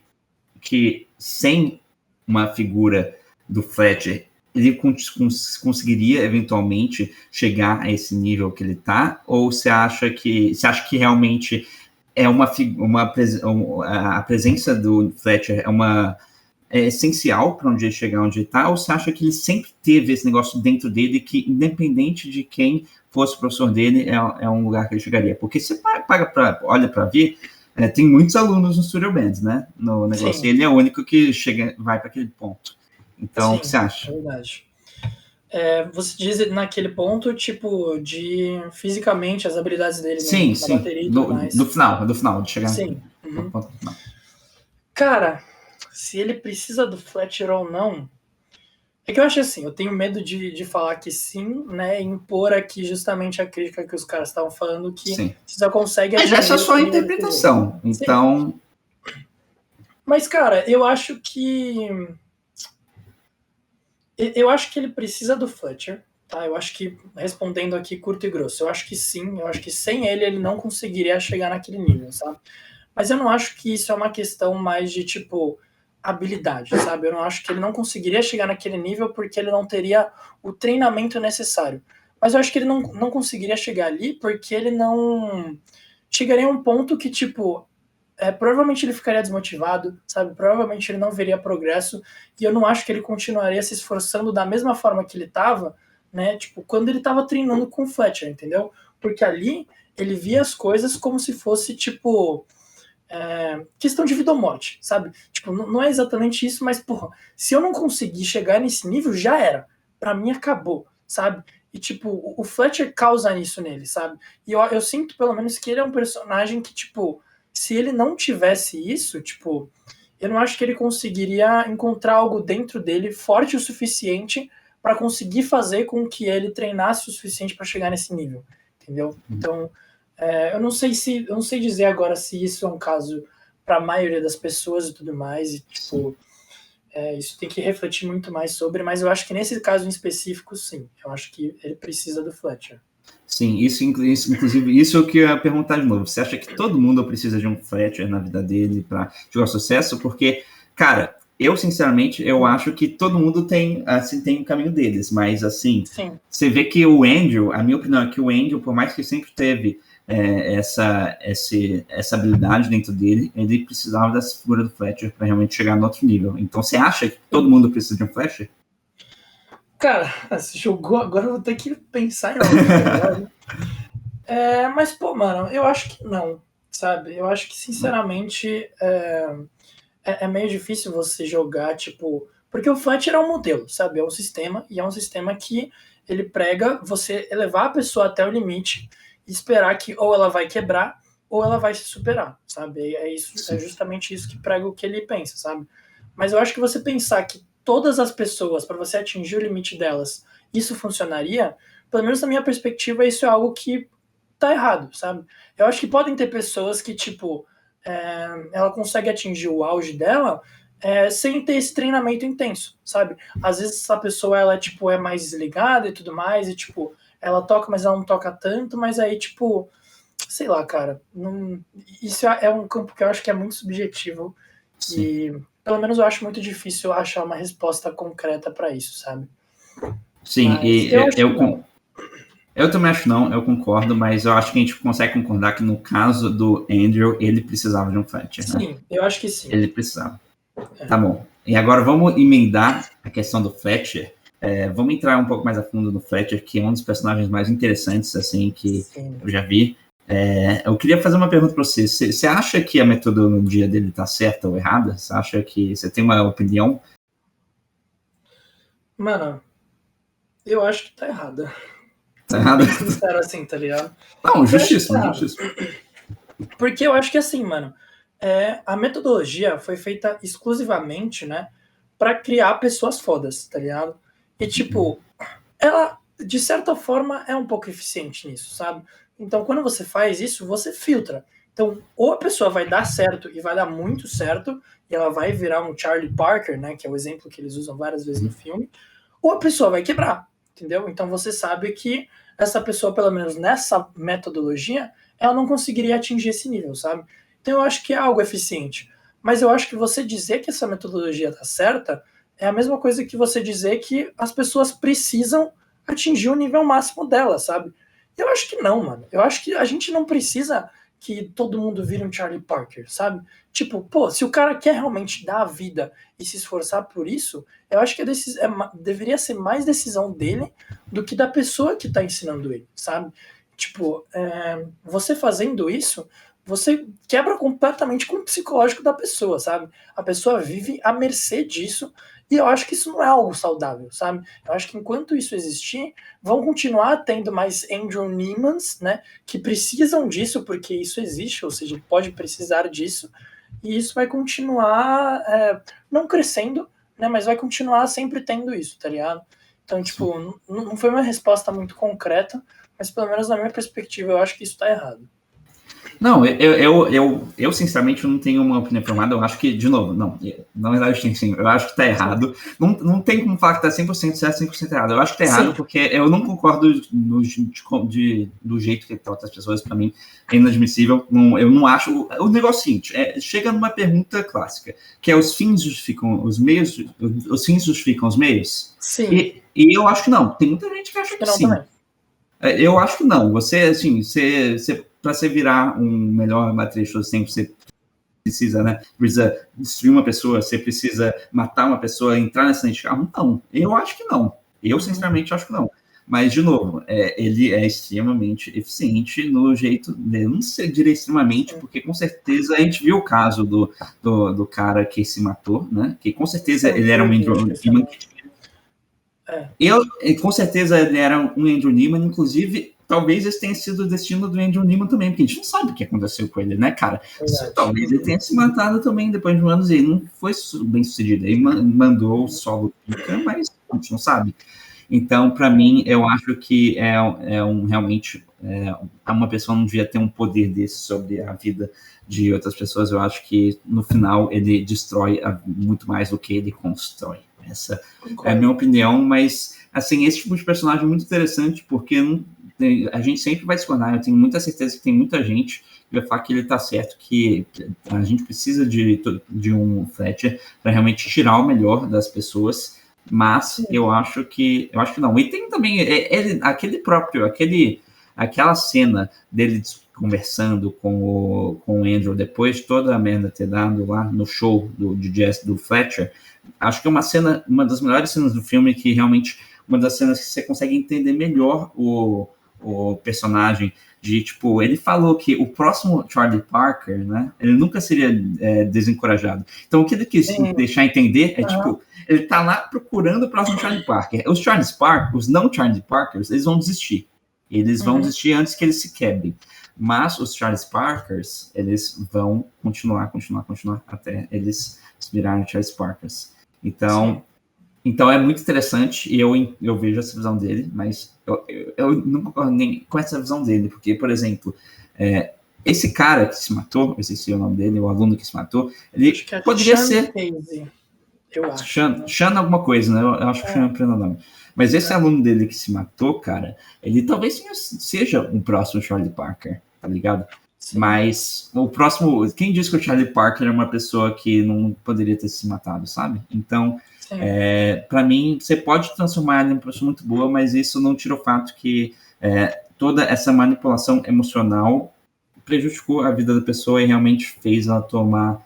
S1: sem uma figura do Fletcher, ele conseguiria eventualmente chegar a esse nível que ele está? Ou você acha que realmente é a presença do Fletcher é essencial para onde ele chegar onde ele está? Ou você acha que ele sempre teve esse negócio dentro dele que, independente de quem fosse o professor dele, é um lugar que ele chegaria? Porque você olha para ver, tem muitos alunos no Studio Bands, né? No negócio. Sim. Ele é o único que vai para aquele ponto. Então, sim, o que você acha?
S2: É verdade. Você diz naquele ponto, tipo, de fisicamente as habilidades dele
S1: na
S2: bateria e tudo mais.
S1: Do final, de chegar
S2: no ponto final. Cara, se ele precisa do Fletcher ou não, é que eu acho assim, eu tenho medo de falar que sim, né, e impor aqui justamente a crítica que os caras estavam falando, que você só consegue...
S1: Mas essa é a sua interpretação, então...
S2: Mas, cara, eu acho que ele precisa do Fletcher, tá? Eu acho que, respondendo aqui curto e grosso, eu acho que sim, eu acho que sem ele não conseguiria chegar naquele nível, sabe? Mas eu não acho que isso é uma questão mais de, tipo, habilidade, sabe? Eu não acho que ele não conseguiria chegar naquele nível porque ele não teria o treinamento necessário. Mas eu acho que ele não conseguiria chegar ali porque ele não chegaria a um ponto que, tipo, provavelmente ele ficaria desmotivado, sabe? Provavelmente ele não veria progresso e eu não acho que ele continuaria se esforçando da mesma forma que ele estava, né? Tipo, quando ele estava treinando com o Fletcher, entendeu? Porque ali ele via as coisas como se fosse, tipo, questão de vida ou morte, sabe? Tipo, não é exatamente isso, mas, porra, se eu não conseguir chegar nesse nível, já era. Pra mim, acabou, sabe? E, tipo, o Fletcher causa isso nele, sabe? E eu sinto, pelo menos, que ele é um personagem que, tipo, se ele não tivesse isso, tipo, eu não acho que ele conseguiria encontrar algo dentro dele forte o suficiente para conseguir fazer com que ele treinasse o suficiente para chegar nesse nível, entendeu? Então, eu não sei dizer agora se isso é um caso para a maioria das pessoas e tudo mais, e tipo, isso tem que refletir muito mais sobre, mas eu acho que nesse caso em específico, sim, eu acho que ele precisa do Fletcher.
S1: Sim, inclusive, isso é o que eu ia perguntar de novo. Você acha que todo mundo precisa de um Fletcher na vida dele para jogar sucesso? Porque, cara, eu sinceramente, eu acho que todo mundo tem, assim, tem o caminho deles, mas assim,
S2: Sim.
S1: você vê que o Andrew, a minha opinião é que o Andrew, por mais que sempre teve essa habilidade dentro dele, ele precisava dessa figura do Fletcher para realmente chegar no outro nível. Então, você acha que todo mundo precisa de um Fletcher?
S2: Cara, você jogou, agora eu vou ter que pensar em algo, tá ligado? Mas, pô, mano, eu acho que não, sabe? Eu acho que, sinceramente, é meio difícil você jogar, tipo. Porque o Fletcher é um modelo, sabe? É um sistema, e é um sistema que ele prega você elevar a pessoa até o limite e esperar que ou ela vai quebrar ou ela vai se superar, sabe? É justamente isso que prega o que ele pensa, sabe? Mas eu acho que você pensar que todas as pessoas, para você atingir o limite delas, isso funcionaria, pelo menos na minha perspectiva, isso é algo que tá errado, sabe? Eu acho que podem ter pessoas que, tipo, ela consegue atingir o auge dela sem ter esse treinamento intenso, sabe? Às vezes essa pessoa, ela, tipo, é mais desligada e tudo mais, e, tipo, ela toca, mas ela não toca tanto, mas aí, tipo, sei lá, cara, isso é um campo que eu acho que é muito subjetivo
S1: Sim.
S2: e, pelo menos, eu acho muito difícil achar uma resposta concreta para isso, sabe?
S1: Sim,
S2: Mas eu acho que não.
S1: Eu também acho não, eu concordo, mas eu acho que a gente consegue concordar que no caso do Andrew, ele precisava de um Fletcher, né?
S2: Sim, eu acho que sim.
S1: Ele precisava. Tá bom. E agora vamos emendar a questão do Fletcher. Vamos entrar um pouco mais a fundo no Fletcher, que é um dos personagens mais interessantes, assim, que
S2: Sim.
S1: eu já vi. Eu queria fazer uma pergunta para você. Você acha que a metodologia dele está certa ou errada? Você acha que você tem uma opinião?
S2: Mano, eu acho que tá errada.
S1: Tá
S2: Sendo
S1: errada?
S2: bem sincero assim, tá ligado?
S1: Não,
S2: Eu acho que tá
S1: justíssimo,
S2: errado.
S1: justíssimo.
S2: Porque eu acho que assim, mano, a metodologia foi feita exclusivamente, né, pra criar pessoas fodas, tá ligado? E tipo, ela, de certa forma, é um pouco eficiente nisso, sabe? Então, quando você faz isso, você filtra. Então, ou a pessoa vai dar certo e vai dar muito certo, e ela vai virar um Charlie Parker, né, que é o exemplo que eles usam várias vezes no filme, ou a pessoa vai quebrar, entendeu? Então, você sabe que essa pessoa, pelo menos nessa metodologia, ela não conseguiria atingir esse nível, sabe? Então, eu acho que é algo eficiente. Mas eu acho que você dizer que essa metodologia está certa é a mesma coisa que você dizer que as pessoas precisam atingir o nível máximo dela, sabe? Eu acho que não, mano. Eu acho que a gente não precisa que todo mundo vire um Charlie Parker, sabe? Tipo, pô, se o cara quer realmente dar a vida e se esforçar por isso, eu acho que deveria ser mais decisão dele do que da pessoa que tá ensinando ele, sabe? Tipo, você fazendo isso, você quebra completamente com o psicológico da pessoa, sabe? A pessoa vive à mercê disso e eu acho que isso não é algo saudável, sabe? Eu acho que enquanto isso existir, vão continuar tendo mais Andrew Neemans, né? Que precisam disso porque isso existe, ou seja, pode precisar disso, e isso vai continuar não crescendo, né? Mas vai continuar sempre tendo isso, tá ligado? Então, tipo, não foi uma resposta muito concreta, mas pelo menos na minha perspectiva, eu acho que isso tá errado.
S1: Não, eu sinceramente não tenho uma opinião formada. Eu acho que, de novo, não. Na verdade, tem sim. Eu acho que tá errado. Não tem como falar que tá 100% certo, 100% errado. Eu acho que tá errado
S2: Sim.
S1: porque eu não concordo do jeito que trata as pessoas. Para mim, é inadmissível. Eu não acho. O negócio é o seguinte: chega numa pergunta clássica, que é os fins justificam os meios, os fins justificam os meios?
S2: Sim.
S1: E eu acho que não. Tem muita gente que acha que
S2: não
S1: sim.
S2: também.
S1: Eu acho que não. Você, assim, para você virar um melhor matriz, você precisa, né? Precisa destruir uma pessoa, você precisa matar uma pessoa, entrar nesse acidente de carro? Não, eu acho que não. Eu, sinceramente, acho que não. Mas, de novo, ele é extremamente eficiente no jeito dele. Não sei dizer extremamente, porque com certeza a gente viu o caso do cara que se matou, né? Que com certeza ele era um Andrew Neiman que com certeza ele era um Andrew Neiman, inclusive, talvez esse tenha sido o destino do Andrew Neiman também, porque a gente não sabe o que aconteceu com ele, né, cara? Talvez ele tenha se matado também depois de anos e ele não foi bem sucedido. Ele mandou o solo pica, mas a gente não sabe. Então, para mim, eu acho que realmente uma pessoa não devia ter um poder desse sobre a vida de outras pessoas. Eu acho que no final ele destrói muito mais do que ele constrói. Essa é a minha opinião, mas assim, esse tipo de personagem é muito interessante porque a gente sempre vai discordar. Eu tenho muita certeza que tem muita gente que vai falar que ele está certo, que a gente precisa de um Fletcher para realmente tirar o melhor das pessoas, mas eu acho que não. E tem também aquela cena dele conversando com o Andrew depois de toda a merda ter dado lá no show de jazz do Fletcher. Acho que é uma das melhores cenas do filme, que realmente uma das cenas que você consegue entender melhor o personagem, de tipo, ele falou que o próximo Charlie Parker, né, ele nunca seria desencorajado. Então o que ele quis deixar entender é tipo, ele tá lá procurando o próximo Charlie Parker. Os não Charlie Parkers, eles vão desistir. Eles vão desistir antes que eles se quebrem. Mas os Charles Parkers, eles vão continuar até eles virarem Charles Parkers. Então é muito interessante e eu vejo essa visão dele, mas eu não concordo nem com essa visão dele, porque, por exemplo, esse cara que se matou, eu esqueci o nome dele, o aluno que se matou, ele poderia ser...
S2: Eu acho.
S1: Sean alguma coisa, né? Eu acho que Sean é o prenome. Mas esse aluno dele que se matou, cara, ele talvez seja o próximo Charlie Parker, tá ligado? Sim. Mas o próximo... Quem disse que o Charlie Parker é uma pessoa que não poderia ter se matado, sabe? Então, para mim, você pode transformar ele em uma pessoa muito boa, mas isso não tira o fato que toda essa manipulação emocional prejudicou a vida da pessoa e realmente fez ela tomar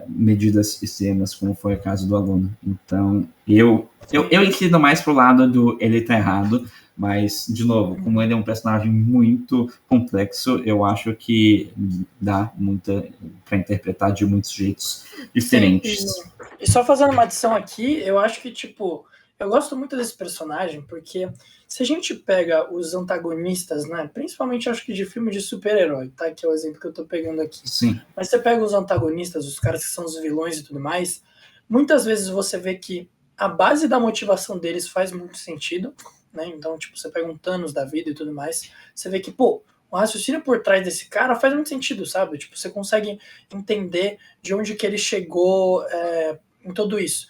S1: medidas extremas, como foi o caso do aluno. Então, eu inclino mais pro lado do ele tá errado, mas, de novo, como ele é um personagem muito complexo, eu acho que dá muita para interpretar de muitos jeitos diferentes.
S2: Sim, e só fazendo uma adição aqui, eu acho que, tipo, eu gosto muito desse personagem, porque se a gente pega os antagonistas, né, principalmente acho que de filme de super-herói, tá, que é o exemplo que eu tô pegando aqui.
S1: Sim.
S2: Mas você pega os antagonistas, os caras que são os vilões e tudo mais, muitas vezes você vê que a base da motivação deles faz muito sentido, né, então, tipo, você pega um Thanos da vida e tudo mais, você vê que, pô, o raciocínio por trás desse cara faz muito sentido, sabe? Tipo, você consegue entender de onde que ele chegou em tudo isso.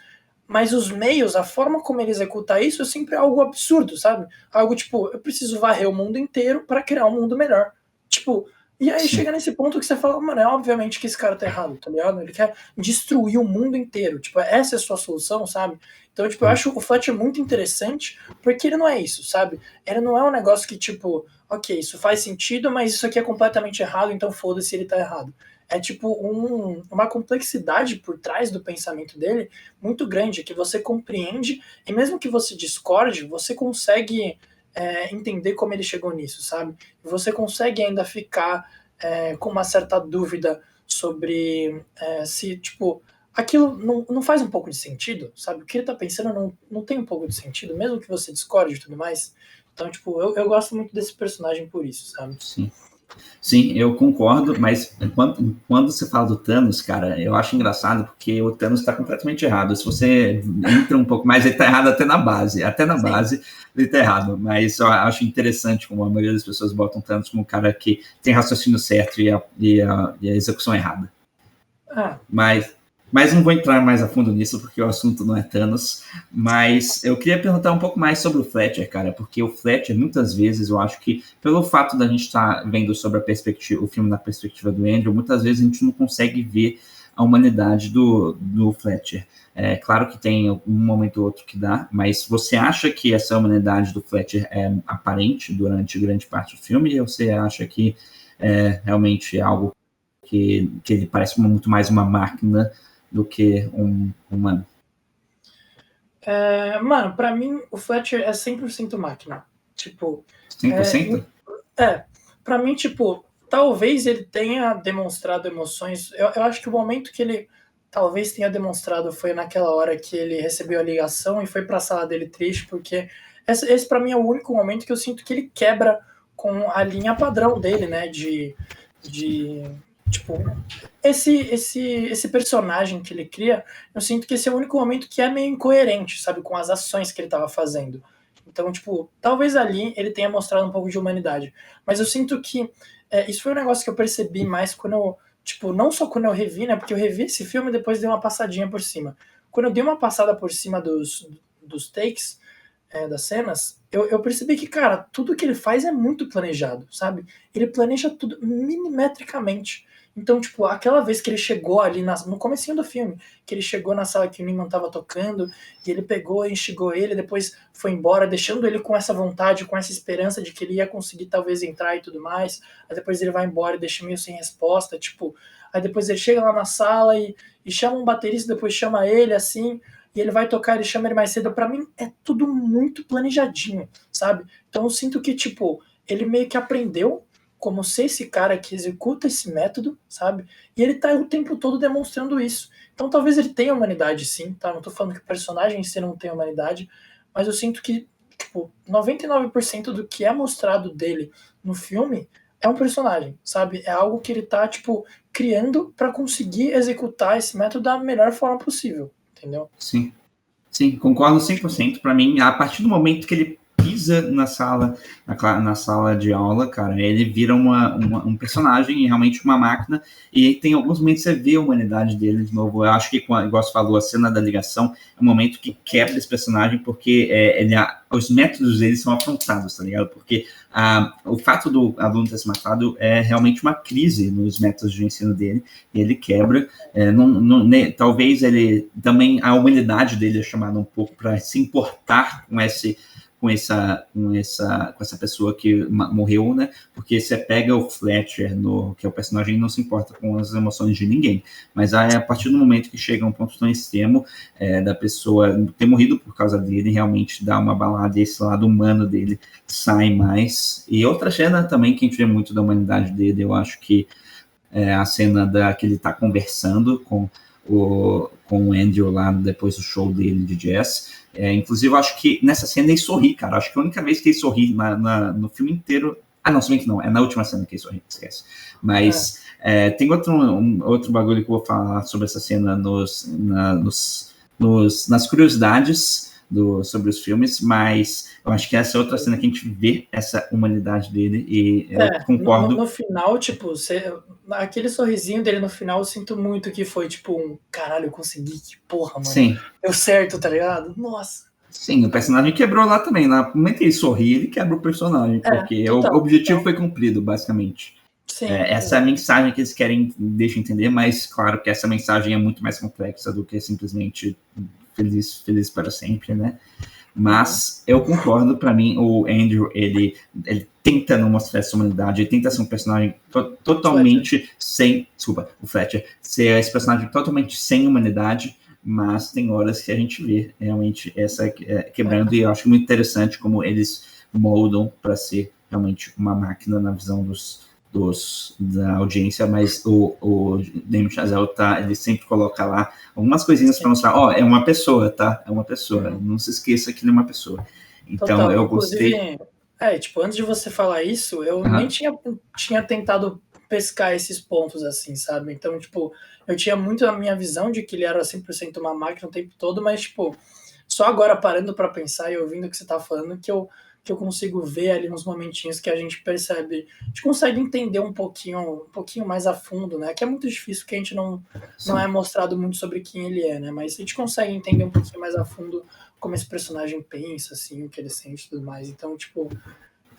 S2: Mas os meios, a forma como ele executa isso é sempre algo absurdo, sabe? Algo tipo, eu preciso varrer o mundo inteiro para criar um mundo melhor. Tipo, e aí chega nesse ponto que você fala, mano, é obviamente que esse cara tá errado, tá ligado? Ele quer destruir o mundo inteiro. Tipo, essa é a sua solução, sabe? Então, tipo, eu acho o Fletcher muito interessante porque ele não é isso, sabe? Ele não é um negócio que, tipo, ok, isso faz sentido, mas isso aqui é completamente errado, então foda-se, ele tá errado. É tipo uma complexidade por trás do pensamento dele muito grande, que você compreende, e mesmo que você discorde, você consegue entender como ele chegou nisso, sabe? Você consegue ainda ficar com uma certa dúvida sobre se, tipo, aquilo não faz um pouco de sentido, sabe? O que ele tá pensando não tem um pouco de sentido, mesmo que você discorde e tudo mais. Então, tipo, eu gosto muito desse personagem por isso, sabe?
S1: Sim. Sim, eu concordo, mas quando você fala do Thanos, cara, eu acho engraçado porque o Thanos está completamente errado. Se você entra um pouco mais, ele está errado até na base. Até na base ele está errado. Mas eu acho interessante como a maioria das pessoas botam o Thanos como um cara que tem raciocínio certo e a execução errada. Mas não vou entrar mais a fundo nisso, porque o assunto não é Thanos. Mas eu queria perguntar um pouco mais sobre o Fletcher, cara, porque o Fletcher, muitas vezes, eu acho que, pelo fato da gente estar vendo sobre o filme na perspectiva do Andrew, muitas vezes a gente não consegue ver a humanidade do Fletcher. É claro que tem um momento ou outro que dá, mas você acha que essa humanidade do Fletcher é aparente durante grande parte do filme, ou você acha que é realmente algo que ele parece muito mais uma máquina do que um humano?
S2: Mano, pra mim, o Fletcher é 100% máquina. Tipo...
S1: 100%?
S2: Pra mim, tipo, talvez ele tenha demonstrado emoções. Eu acho que o momento que ele talvez tenha demonstrado foi naquela hora que ele recebeu a ligação e foi pra sala dele triste, porque esse pra mim é o único momento que eu sinto que ele quebra com a linha padrão dele, né? Tipo, esse personagem que ele cria, eu sinto que esse é o único momento que é meio incoerente, sabe, com as ações que ele estava fazendo. Então, tipo, talvez ali ele tenha mostrado um pouco de humanidade. Mas eu sinto que isso foi um negócio que eu percebi mais quando eu, tipo, não só quando eu revi, né, porque eu revi esse filme e depois dei uma passadinha por cima. Quando eu dei uma passada por cima dos takes, das cenas, eu percebi que, cara, tudo que ele faz é muito planejado, sabe? Ele planeja tudo milimetricamente. Então, tipo, aquela vez que ele chegou ali no comecinho do filme, que ele chegou na sala que o Newman tava tocando, e ele pegou e instigou ele, depois foi embora, deixando ele com essa vontade, com essa esperança de que ele ia conseguir talvez entrar e tudo mais. Aí depois ele vai embora e deixa meio sem resposta, tipo... Aí depois ele chega lá na sala e chama um baterista, depois chama ele, assim... E ele vai tocar, ele chama ele mais cedo. Pra mim, é tudo muito planejadinho, sabe? Então eu sinto que, tipo, ele meio que aprendeu como ser esse cara que executa esse método, sabe? E ele tá o tempo todo demonstrando isso. Então talvez ele tenha humanidade, sim, tá? Não tô falando que o personagem em si não tem humanidade, mas eu sinto que, tipo, 99% do que é mostrado dele no filme é um personagem, sabe? É algo que ele tá, tipo, criando para conseguir executar esse método da melhor forma possível. Entendeu?
S1: Sim, concordo 100%. Para mim, a partir do momento que ele pisa na sala de aula, cara, ele vira um personagem e realmente uma máquina, e tem alguns momentos que você vê a humanidade dele de novo. Eu acho que, igual você falou, a cena da ligação é um momento que quebra esse personagem, porque os métodos dele são afrontados, tá ligado? Porque o fato do aluno ter se matado é realmente uma crise nos métodos de ensino dele, e ele quebra. Talvez ele também, a humanidade dele é chamada um pouco para se importar com essa pessoa que morreu, né? Porque você pega o Fletcher, que é o personagem, não se importa com as emoções de ninguém. Mas a partir do momento que chega a um ponto tão extremo da pessoa ter morrido por causa dele, realmente dá uma balada e esse lado humano dele sai mais. E outra cena também que a gente vê muito da humanidade dele, eu acho que é a cena que ele está conversando com o Andrew lá depois do show dele de jazz. Inclusive, eu acho que nessa cena ele sorri, cara. Acho que a única vez que ele sorri no filme inteiro... não, se bem que não. É na última cena que ele sorri, esquece. Mas tem outro bagulho que eu vou falar sobre essa cena nas curiosidades sobre os filmes, mas eu acho que essa é outra cena que a gente vê essa humanidade dele e eu concordo.
S2: No final, tipo, aquele sorrisinho dele no final, eu sinto muito que foi tipo caralho, eu consegui, que porra, mano.
S1: Sim.
S2: Deu certo, tá ligado? Nossa.
S1: Sim, o personagem quebrou lá também. No momento que ele sorri, ele quebra o personagem, porque total, o objetivo foi cumprido, basicamente. Sim, essa é a mensagem que eles querem deixar entender, mas claro que essa mensagem é muito mais complexa do que simplesmente feliz para sempre, né? Mas eu concordo, para mim, o Andrew, ele tenta não mostrar essa humanidade, ele tenta ser um personagem totalmente sem... Desculpa, o Fletcher. Ser esse personagem totalmente sem humanidade, mas tem horas que a gente vê realmente essa quebrando, e eu acho muito interessante como eles moldam para ser realmente uma máquina na visão da audiência, mas o Damien Chazelle ele sempre coloca lá algumas coisinhas para mostrar, é uma pessoa, tá? É uma pessoa, não se esqueça que ele é uma pessoa. Então, eu gostei...
S2: Tipo, antes de você falar isso, eu nem tinha tentado pescar esses pontos assim, sabe? Então, tipo, eu tinha muito a minha visão de que ele era 100% uma máquina o tempo todo, mas, tipo, só agora parando para pensar e ouvindo o que você tá falando que eu consigo ver ali uns momentinhos que a gente percebe, a gente consegue entender um pouquinho mais a fundo, né? Que é muito difícil, porque a gente não é
S1: Sim.
S2: mostrado muito sobre quem ele é, né? Mas a gente consegue entender um pouquinho mais a fundo como esse personagem pensa, assim, o que ele sente e tudo mais. Então, tipo,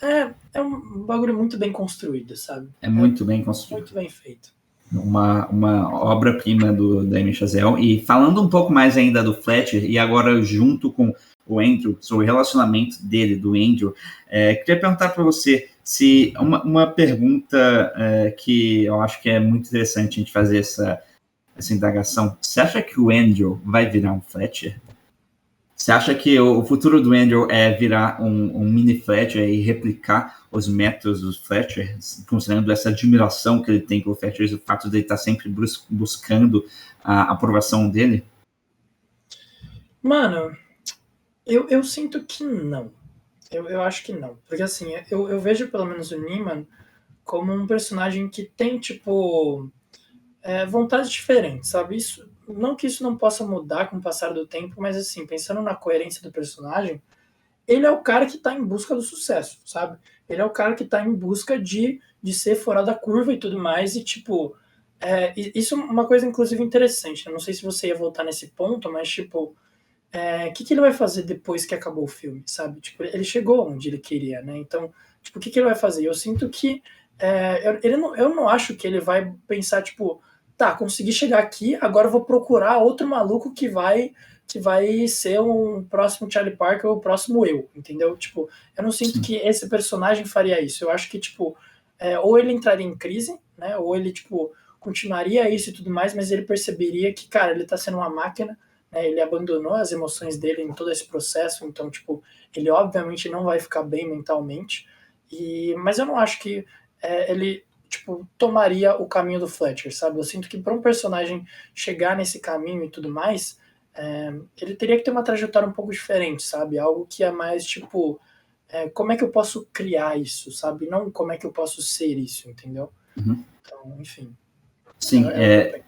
S2: é um bagulho muito bem construído, sabe?
S1: É
S2: É
S1: muito bem construído.
S2: muito bem feito.
S1: Uma obra-prima do Damien Chazelle. E falando um pouco mais ainda do Fletcher, e agora junto com o Andrew, sobre o relacionamento dele, do Andrew, queria perguntar para você se uma pergunta que eu acho que é muito interessante a gente fazer essa indagação. Você acha que o Andrew vai virar um Fletcher? Você acha que o futuro do Andrew é virar um mini Fletcher e replicar os métodos do Fletcher, considerando essa admiração que ele tem pelo Fletcher e o fato de ele estar sempre buscando a aprovação dele?
S2: Mano, eu sinto que não. Eu acho que não. Porque assim, eu vejo pelo menos o Neiman como um personagem que tem, tipo, vontades diferentes, sabe? Isso, não que isso não possa mudar com o passar do tempo, mas assim, pensando na coerência do personagem, ele é o cara que tá em busca do sucesso, sabe? Ele é o cara que tá em busca de ser fora da curva e tudo mais, e tipo, isso é uma coisa inclusive interessante, né? Não sei se você ia voltar nesse ponto, mas tipo, o que ele vai fazer depois que acabou o filme, sabe? Tipo, ele chegou onde ele queria, né? Então, tipo, o que ele vai fazer? Eu sinto que eu não acho que ele vai pensar, tipo, tá, consegui chegar aqui, agora eu vou procurar outro maluco que vai ser um próximo Charlie Parker ou o próximo eu, entendeu? Tipo, eu não sinto
S1: Sim.
S2: que esse personagem faria isso. Eu acho que, tipo, ou ele entraria em crise, né? Ou ele, tipo, continuaria isso e tudo mais, mas ele perceberia que, cara, ele tá sendo uma máquina, né? Ele abandonou as emoções dele em todo esse processo, então, tipo, ele obviamente não vai ficar bem mentalmente. Mas eu não acho que ele, tipo, tomaria o caminho do Fletcher, sabe? Eu sinto que para um personagem chegar nesse caminho e tudo mais, ele teria que ter uma trajetória um pouco diferente, sabe? Algo que é mais, tipo, como é que eu posso criar isso, sabe? Não como é que eu posso ser isso, entendeu?
S1: Uhum.
S2: Então, enfim,
S1: Sim,
S2: é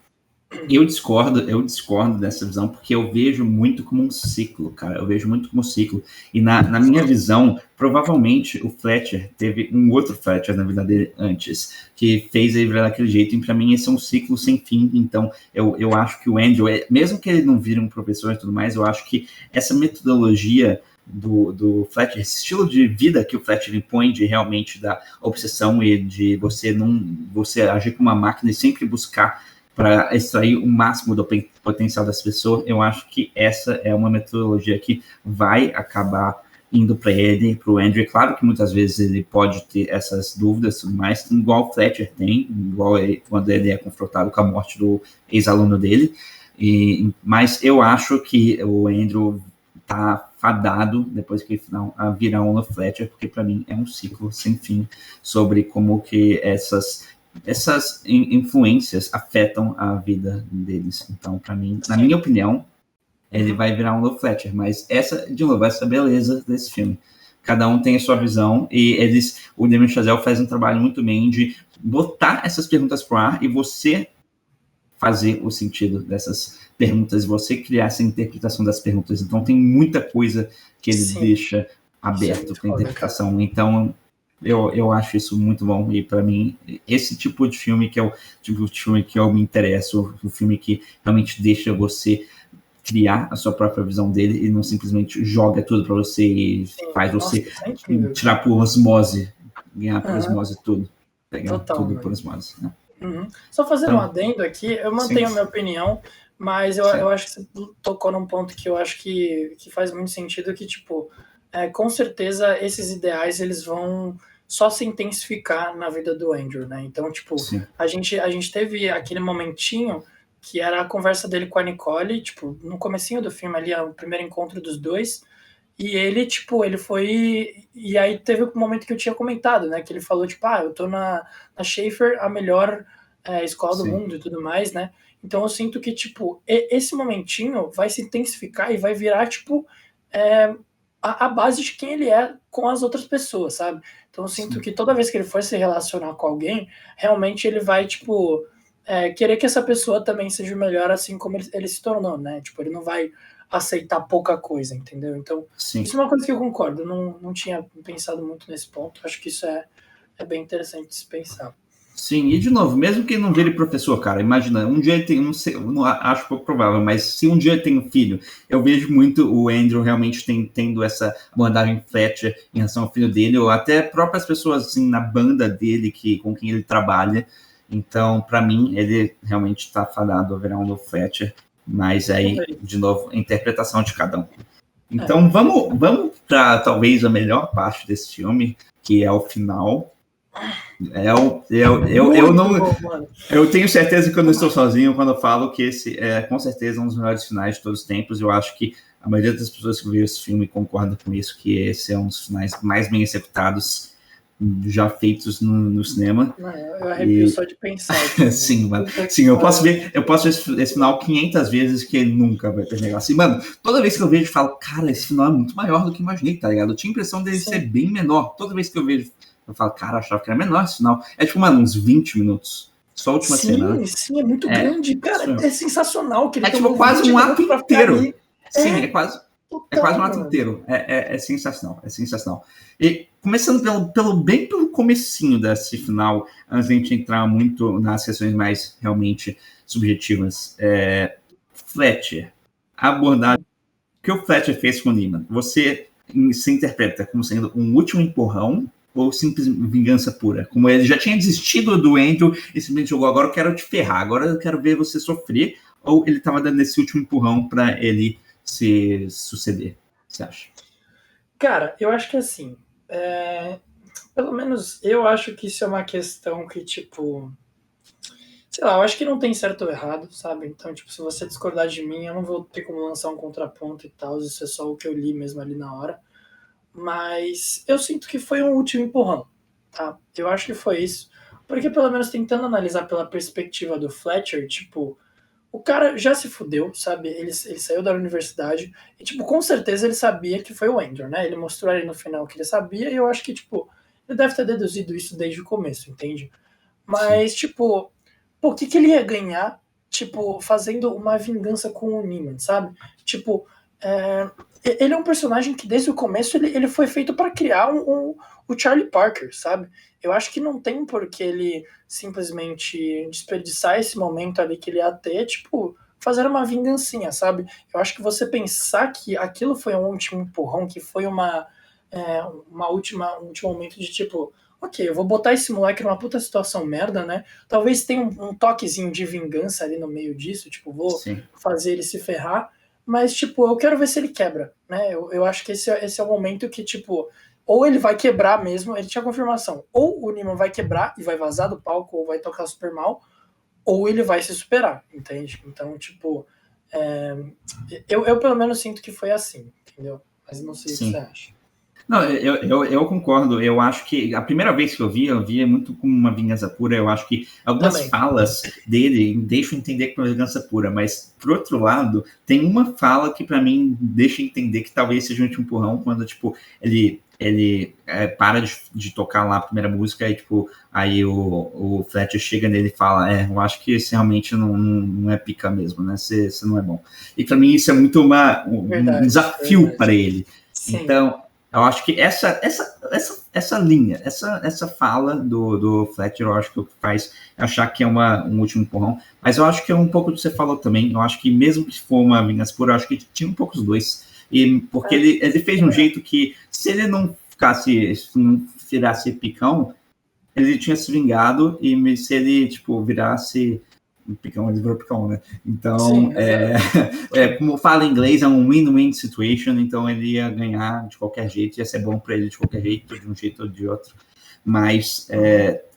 S2: o que eu penso.
S1: eu discordo dessa visão, porque eu vejo muito como um ciclo, cara. Eu vejo muito como um ciclo. E na minha visão, provavelmente o Fletcher teve um outro Fletcher na vida dele antes, que fez ele virar daquele jeito. E para mim, esse é um ciclo sem fim. Então, eu acho que o Andrew, mesmo que ele não vire um professor e tudo mais, eu acho que essa metodologia do Fletcher, esse estilo de vida que o Fletcher impõe de realmente da obsessão e de você agir como uma máquina e sempre buscar para extrair o máximo do potencial das pessoas, eu acho que essa é uma metodologia que vai acabar indo para ele, para o Andrew. Claro que muitas vezes ele pode ter essas dúvidas, mas igual o Fletcher tem, igual quando ele é confrontado com a morte do ex-aluno dele. Mas eu acho que o Andrew está fadado, depois que final, a virar um Fletcher, porque para mim é um ciclo sem fim sobre como que essas influências afetam a vida deles. Então, para mim, na minha
S2: Sim.
S1: opinião, ele
S2: Uhum.
S1: vai virar um Love Fletcher. Mas essa, de novo, essa beleza desse filme. Cada um tem a sua visão e o Damien Chazelle faz um trabalho muito bem de botar essas perguntas pro ar e você fazer o sentido dessas perguntas, você criar essa interpretação das perguntas. Então, tem muita coisa que ele
S2: Sim,
S1: deixa
S2: isso é
S1: aberto
S2: muito
S1: para
S2: foda, cara.
S1: interpretação. Então, eu acho isso muito bom. E para mim, esse tipo de filme que é o tipo de filme que eu me interesso, o filme que realmente deixa você criar a sua própria visão dele e não simplesmente joga tudo para você e
S2: Sim,
S1: faz
S2: nossa,
S1: você
S2: isso é incrível,
S1: tirar
S2: cara.
S1: por osmose, ganhar por
S2: Uhum.
S1: osmose tudo, pegar
S2: Total,
S1: tudo por
S2: mano.
S1: osmose. Né?
S2: Uhum. Só fazendo um
S1: Então,
S2: adendo aqui, eu
S1: sim,
S2: mantenho a minha opinião, mas eu
S1: certo.
S2: acho que você tocou num ponto que eu acho que faz muito sentido, que, tipo, com certeza esses ideais, eles vão só se intensificar na vida do Andrew, né? Então, tipo,
S1: Sim,
S2: a gente teve aquele momentinho que era a conversa dele com a Nicole, tipo, no comecinho do filme ali, o primeiro encontro dos dois, e ele, tipo, ele foi. E aí teve um momento que eu tinha comentado, né? Que ele falou, tipo, eu tô na Schaefer, a melhor escola do
S1: sim,
S2: mundo e tudo mais, né? Então eu sinto que, tipo, esse momentinho vai se intensificar e vai virar, tipo, é, a base de quem ele é com as outras pessoas, sabe? Então eu sinto que toda vez que ele for se relacionar com alguém, realmente ele vai, tipo, querer que essa pessoa também seja melhor assim como ele se tornou, né? Tipo, ele não vai aceitar pouca coisa, entendeu? Então,
S1: Sim.
S2: isso é uma coisa que eu concordo. Eu não tinha pensado muito nesse ponto. Acho que isso é bem interessante de se pensar.
S1: Sim, e de novo, mesmo que ele não vire professor, cara, imagina, um dia ele tem, não sei, não acho pouco provável, mas se um dia ele tem um filho, eu vejo muito o Andrew realmente tendo essa abordagem Fletcher em relação ao filho dele, ou até próprias pessoas assim na banda dele com quem ele trabalha. Então, para mim, ele realmente está fadado a virar um novo Fletcher, mas aí, de novo, a interpretação de cada um. Então, vamos para talvez a melhor parte desse filme, que é o final. Eu tenho certeza que eu não estou sozinho quando eu falo que esse é com certeza um dos melhores finais de todos os tempos. Eu acho que a maioria das pessoas que viram esse filme concorda com isso, que esse é um dos finais mais bem executados já feitos no cinema.
S2: Eu arrepio só de pensar.
S1: Sim, mano. Sim, eu posso ver esse final 500 vezes que ele nunca vai ter negócio. Assim, mano, toda vez que eu vejo, eu falo, cara, esse final é muito maior do que imaginei, tá ligado? Eu tinha a impressão dele ser bem menor. Toda vez que eu vejo, eu falo, cara, eu achava que era menor esse final. É tipo, mano, uns 20 minutos. Só a última cena. Né?
S2: Sim, é muito grande. Cara, é sensacional que ele
S1: tipo quase um ato inteiro. Sim, é quase um ato inteiro. É sensacional, é sensacional. E começando bem pelo comecinho desse final, antes de a gente entrar muito nas questões mais realmente subjetivas. Fletcher, a abordagem que o Fletcher fez com o Lehman, você se interpreta como sendo um último empurrão ou simples vingança pura? Como ele já tinha desistido do Andrew e simplesmente jogou, agora eu quero te ferrar, agora eu quero ver você sofrer, ou ele estava dando esse último empurrão para ele se suceder? O que você acha?
S2: Cara, eu acho que assim, pelo menos eu acho que isso é uma questão que, tipo, sei lá, eu acho que não tem certo ou errado, sabe? Então, tipo, se você discordar de mim, eu não vou ter como lançar um contraponto e tal, isso é só o que eu li mesmo ali na hora. Mas eu sinto que foi um último empurrão, tá? Eu acho que foi isso. Porque, pelo menos, tentando analisar pela perspectiva do Fletcher, tipo, o cara já se fudeu, sabe? Ele saiu da universidade e, tipo, com certeza ele sabia que foi o Andrew, né? Ele mostrou ali no final que ele sabia e eu acho que, tipo, ele deve ter deduzido isso desde o começo, entende? Mas, tipo, o que ele ia ganhar, tipo, fazendo uma vingança com o Neiman, sabe? Tipo, ele é um personagem que desde o começo ele foi feito para criar o Charlie Parker, sabe? Eu acho que não tem por que ele simplesmente desperdiçar esse momento ali que ele ia ter, tipo, fazer uma vingancinha, sabe? Eu acho que você pensar que aquilo foi um último empurrão, que foi um último momento de tipo, ok, eu vou botar esse moleque numa puta situação merda, né? Talvez tenha um toquezinho de vingança ali no meio disso, tipo, vou fazer ele se ferrar, mas, tipo, eu quero ver se ele quebra, né? Eu acho que esse é o momento que, tipo, ou ele vai quebrar mesmo, ele tinha confirmação, ou o Neiman vai quebrar e vai vazar do palco, ou vai tocar super mal, ou ele vai se superar, entende? Então, tipo, eu pelo menos sinto que foi assim, entendeu? Mas não sei o que você acha.
S1: Não, eu concordo. Eu acho que a primeira vez que eu via muito como uma vingança pura. Eu acho que algumas falas dele deixam entender que é uma vingança pura, mas, por outro lado, tem uma fala que, para mim, deixa entender que talvez seja um empurrão quando, tipo, ele para de tocar lá a primeira música e, tipo, aí o Fletcher chega nele e fala, eu acho que esse realmente não é pica mesmo, né? Você não é bom. E, para mim, isso é muito um desafio para ele. Sim. Então, eu acho que essa linha, essa fala do Fletcher, eu acho que o que faz achar que é um último empurrão. Mas eu acho que é um pouco do que você falou também. Eu acho que mesmo que for uma vingança pura, eu acho que tinha um pouco os dois. E porque ele fez de um jeito que, se ele não virasse picão, ele tinha se vingado, e se ele, tipo, virasse picão, ele virou picão, né? Então, sim, como fala em inglês, é um win-win situation, então ele ia ganhar de qualquer jeito, ia ser bom para ele de qualquer jeito, de um jeito ou de outro. Mas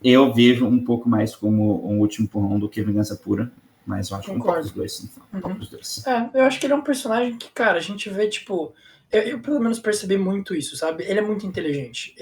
S1: eu vejo um pouco mais como um último empurrão do que vingança pura, mas eu acho que um pouco dos dois.
S2: Eu acho que ele é um personagem que, cara, a gente vê, tipo, eu pelo menos percebi muito isso, sabe? Ele é muito inteligente.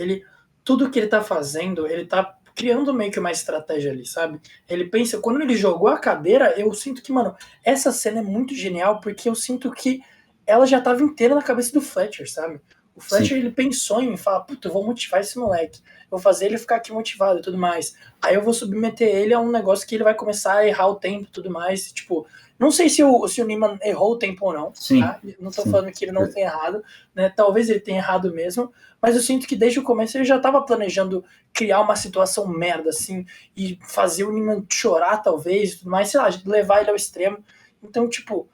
S2: Tudo que ele tá fazendo, ele tá criando meio que uma estratégia ali, sabe? Ele pensa, quando ele jogou a cadeira, eu sinto que, mano, essa cena é muito genial, porque eu sinto que ela já tava inteira na cabeça do Fletcher, sabe? O Fletcher, ele pensou em falar, puta, eu vou motivar esse moleque, eu vou fazer ele ficar aqui motivado e tudo mais. Aí eu vou submeter ele a um negócio que ele vai começar a errar o tempo e tudo mais. Tipo, não sei se o Neiman errou o tempo ou não,
S1: sim,
S2: tá? Não tô falando que ele não tenha errado, né? Talvez ele tenha errado mesmo, mas eu sinto que desde o começo ele já tava planejando criar uma situação merda, assim, e fazer o Neiman chorar, talvez, e tudo mais, sei lá, levar ele ao extremo. Então, tipo,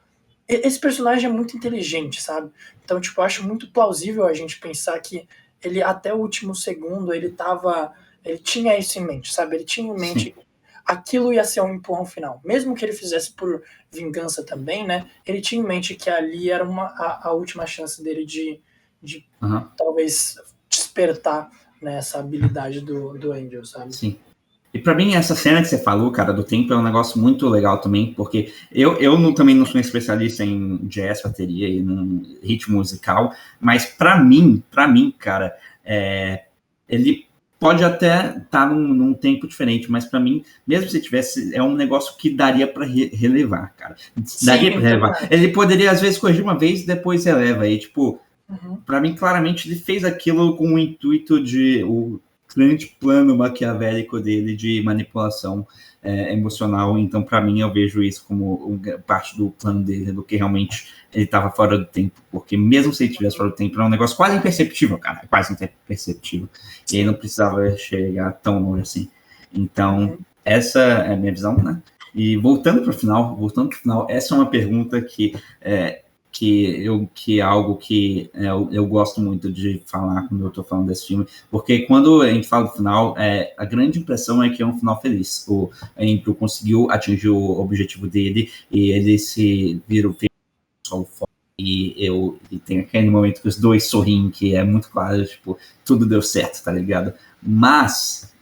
S2: esse personagem é muito inteligente, sabe? Então, tipo, eu acho muito plausível a gente pensar que ele, até o último segundo, ele tinha isso em mente, sabe? Ele tinha em mente aquilo ia ser um empurrão final. Mesmo que ele fizesse por vingança também, né? Ele tinha em mente que ali era a última chance dele de talvez despertar, né, essa habilidade do Angel, sabe?
S1: Sim. E pra mim, essa cena que você falou, cara, do tempo é um negócio muito legal também, porque também não sou um especialista em jazz, bateria e num ritmo musical, mas pra mim, cara, ele pode até estar num tempo diferente, mas pra mim, mesmo se tivesse, é um negócio que daria pra relevar, cara. Daria pra relevar. Ele poderia, às vezes, corrigir uma vez e depois releva. E, tipo, pra mim, claramente, ele fez aquilo com o intuito de... o grande plano maquiavélico dele de manipulação emocional. Então, para mim, eu vejo isso como parte do plano dele, do que realmente ele estava fora do tempo. Porque mesmo se ele estivesse fora do tempo, é um negócio quase imperceptível, cara. Quase imperceptível. E ele não precisava chegar tão longe assim. Então, essa é a minha visão, né? E voltando para o final, essa é uma pergunta que é algo que eu gosto muito de falar quando eu estou falando desse filme, porque quando a gente fala do final, a grande impressão é que é um final feliz. O Andrew conseguiu atingir o objetivo dele e ele se vira o sol fora. E tem aquele momento que os dois sorriem, que é muito claro, tipo, tudo deu certo, tá ligado? Mas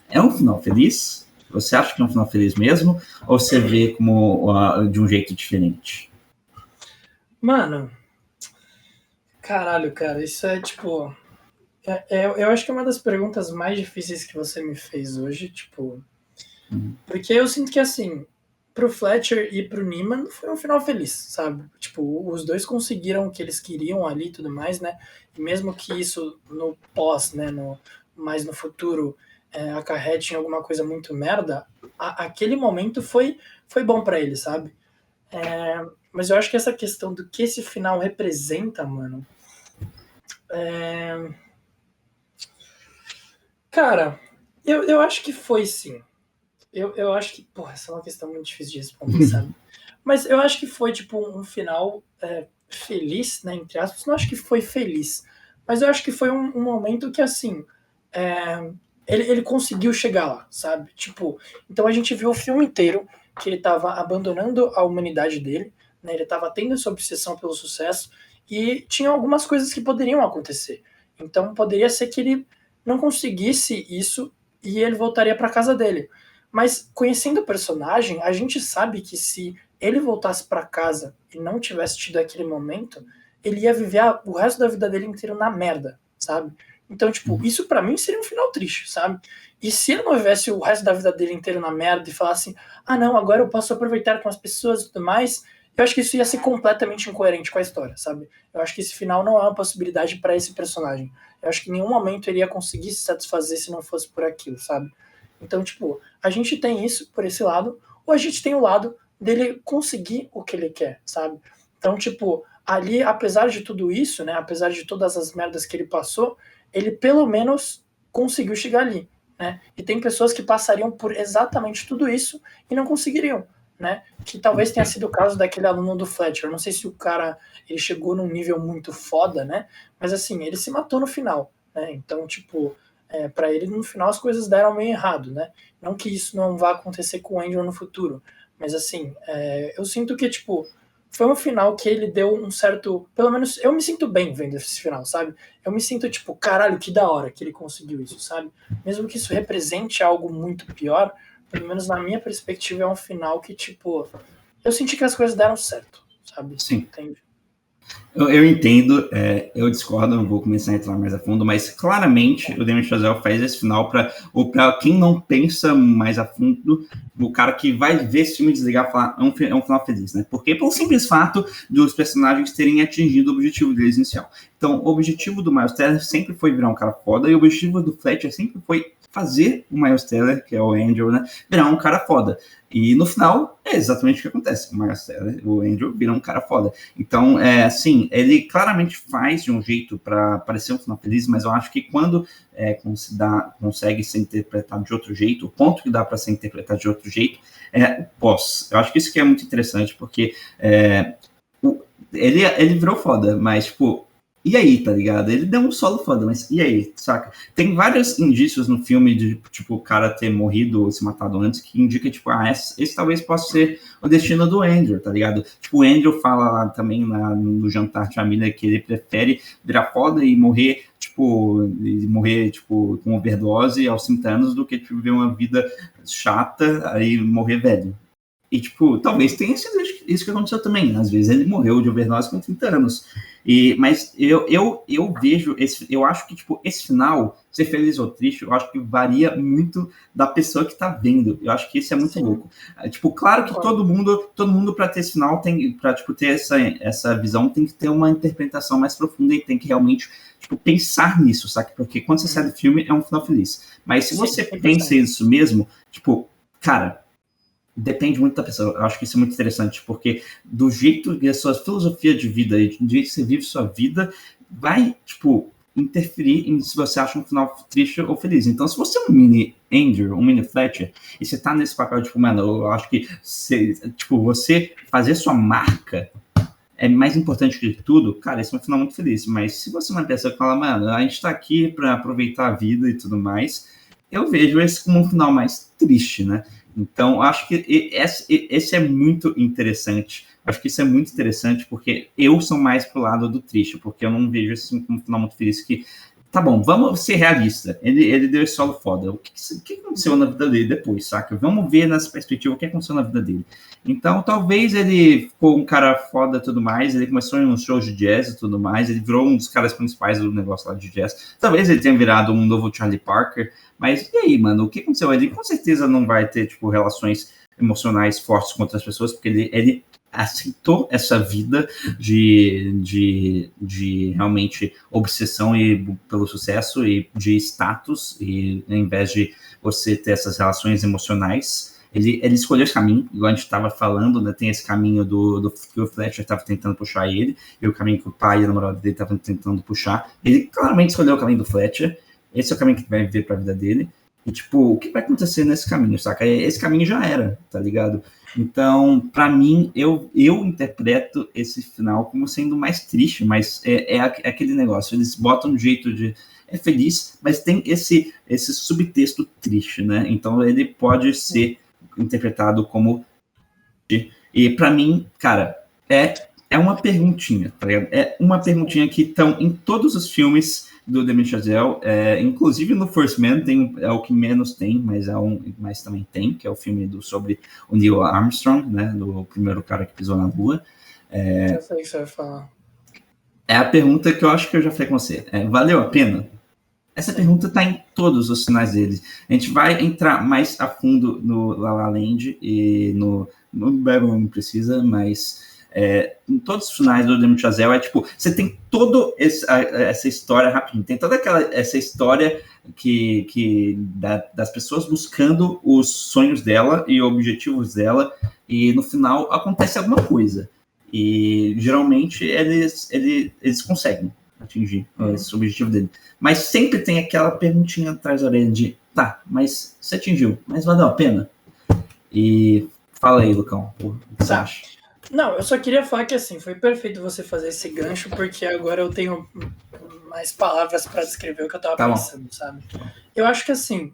S1: é um final feliz? Você acha que é um final feliz mesmo? Ou você vê como de um jeito diferente?
S2: Mano, caralho, cara, isso é tipo... eu acho que é uma das perguntas mais difíceis que você me fez hoje, tipo... Porque eu sinto que, assim, pro Fletcher e pro Neiman foi um final feliz, sabe? Tipo, os dois conseguiram o que eles queriam ali e tudo mais, né? E mesmo que isso no pós, né, mais no futuro, acarrete em alguma coisa muito merda, aquele momento foi bom pra eles, sabe? Mas eu acho que essa questão do que esse final representa, mano... Cara, eu acho que foi sim. Eu acho que... Porra, essa é uma questão muito difícil de responder, sabe? Mas eu acho que foi, tipo, um final feliz, né, entre aspas. Não acho que foi feliz, mas eu acho que foi um momento que, assim, ele conseguiu chegar lá, sabe? Tipo, então a gente viu o filme inteiro que ele tava abandonando a humanidade dele, né? Ele tava tendo essa obsessão pelo sucesso e tinha algumas coisas que poderiam acontecer. Então poderia ser que ele não conseguisse isso e ele voltaria para casa dele. Mas conhecendo o personagem, a gente sabe que se ele voltasse para casa e não tivesse tido aquele momento, ele ia viver o resto da vida dele inteiro na merda, sabe? Então, tipo, isso para mim seria um final triste, sabe? E se ele não vivesse o resto da vida dele inteiro na merda e falasse, ah não, agora eu posso aproveitar com as pessoas e tudo mais, eu acho que isso ia ser completamente incoerente com a história, sabe? Eu acho que esse final não é uma possibilidade para esse personagem. Eu acho que em nenhum momento ele ia conseguir se satisfazer se não fosse por aquilo, sabe? Então, tipo, a gente tem isso por esse lado, ou a gente tem o lado dele conseguir o que ele quer, sabe? Então, tipo, ali, apesar de tudo isso, né, apesar de todas as merdas que ele passou, ele pelo menos conseguiu chegar ali, né? E tem pessoas que passariam por exatamente tudo isso e não conseguiriam, né? Que talvez tenha sido o caso daquele aluno do Fletcher. Eu não sei se o cara ele chegou num nível muito foda, né? Mas assim, ele se matou no final, né? Então, tipo, para ele no final as coisas deram meio errado, né? Não que isso não vá acontecer com o Angel no futuro, mas assim, eu sinto que, tipo, foi um final que ele deu um certo... Pelo menos eu me sinto bem vendo esse final, sabe? Eu me sinto tipo, caralho, que da hora que ele conseguiu isso, sabe? Mesmo que isso represente algo muito pior, pelo menos na minha perspectiva é um final que, tipo, eu senti que as coisas deram certo, sabe?
S1: Sim.
S2: Entende?
S1: Eu entendo, eu discordo, não vou começar a entrar mais a fundo, mas claramente o Damien Chazelle faz esse final para quem não pensa mais a fundo, o cara que vai ver esse filme desligar e falar, é um final feliz, né? Porque pelo simples fato dos personagens terem atingido o objetivo deles inicial. Então, o objetivo do Miles Teller sempre foi virar um cara foda, e o objetivo do Fletcher sempre foi fazer o Miles Teller, que é o Andrew, né, virar um cara foda. E no final, é exatamente o que acontece. O Andrew vira um cara foda. Então, assim, ele claramente faz de um jeito para parecer um final feliz, mas eu acho que quando consegue ser interpretado de outro jeito, o ponto que dá para ser interpretado de outro jeito é o pós. Eu acho que isso que é muito interessante, porque ele virou foda, mas, tipo, e aí, tá ligado? Ele deu um solo foda, mas e aí, saca? Tem vários indícios no filme de, tipo, o cara ter morrido ou se matado antes que indica, tipo, esse talvez possa ser o destino do Andrew, tá ligado? Tipo, o Andrew fala lá também no jantar de família que ele prefere virar foda e morrer, tipo, com overdose aos 30 anos do que, tipo, viver uma vida chata aí morrer velho. E, tipo, talvez tenha sido isso que aconteceu também. Às vezes ele morreu de overdose com 30 anos. Mas eu vejo, eu acho que, tipo, esse final, ser feliz ou triste, eu acho que varia muito da pessoa que tá vendo. Eu acho que isso é muito louco. Tipo, claro que todo mundo para ter esse final, para tipo, ter essa visão, tem que ter uma interpretação mais profunda e tem que realmente, tipo, pensar nisso, sabe? Porque quando você sai do filme, é um final feliz. Mas se você pensa isso mesmo, tipo, cara, depende muito da pessoa. Eu acho que isso é muito interessante, porque do jeito que a sua filosofia de vida, do jeito que você vive sua vida, vai, tipo, interferir em se você acha um final triste ou feliz. Então, se você é um mini Andrew, um mini Fletcher, e você tá nesse papel, tipo, mano, eu acho que você fazer sua marca é mais importante que tudo, cara, esse é um final muito feliz. Mas se você é uma pessoa que fala, mano, a gente tá aqui pra aproveitar a vida e tudo mais, eu vejo esse como um final mais triste, né? Então, acho que esse é muito interessante. Acho que isso é muito interessante, porque eu sou mais pro lado do triste, porque eu não vejo isso como um final muito feliz que... Tá bom, vamos ser realistas. Ele deu esse solo foda. O que aconteceu na vida dele depois, saca? Vamos ver nessa perspectiva o que aconteceu na vida dele. Então, talvez ele ficou um cara foda e tudo mais, ele começou em uns shows de jazz e tudo mais, ele virou um dos caras principais do negócio lá de jazz. Talvez ele tenha virado um novo Charlie Parker, mas e aí, mano, o que aconteceu? Ele com certeza não vai ter, tipo, relações emocionais fortes com outras pessoas, porque ele aceitou essa vida de realmente obsessão pelo sucesso e de status, e ao invés de você ter essas relações emocionais, ele escolheu esse caminho, igual a gente estava falando, né, tem esse caminho do que o Fletcher estava tentando puxar ele, e o caminho que o pai e a namorada dele estavam tentando puxar. Ele claramente escolheu o caminho do Fletcher, esse é o caminho que vai viver para a vida dele, e, tipo, o que vai acontecer nesse caminho, saca? Esse caminho já era, tá ligado? Então, para mim, eu interpreto esse final como sendo mais triste, mas é aquele negócio, eles botam um jeito de... É feliz, mas tem esse subtexto triste, né? Então, ele pode ser interpretado como... E, para mim, cara, é uma perguntinha, tá ligado? É uma perguntinha que estão em todos os filmes do Damien Chazelle, inclusive no First Man é o que menos tem, mas também tem, que é o filme sobre o Neil Armstrong, né, do primeiro cara que pisou na Lua.
S2: Eu sei o que você vai falar.
S1: É a pergunta que eu acho que eu já falei com você. Valeu a pena? Essa pergunta está em todos os sinais dele. A gente vai entrar mais a fundo no La La Land e no Babylon não precisa, mas... em todos os finais do Damien Chazelle, tipo, você tem toda essa história rapidinho, tem toda essa história das pessoas buscando os sonhos dela e objetivos dela, e no final acontece alguma coisa. E geralmente eles conseguem atingir esse objetivo dele. Mas sempre tem aquela perguntinha atrás da orelha de, tá, mas você atingiu, mas valeu a pena? E fala aí, Lucão, o que você acha?
S2: Não, eu só queria falar que, assim, foi perfeito você fazer esse gancho, porque agora eu tenho mais palavras para descrever o que eu tava pensando, sabe? Eu acho que, assim,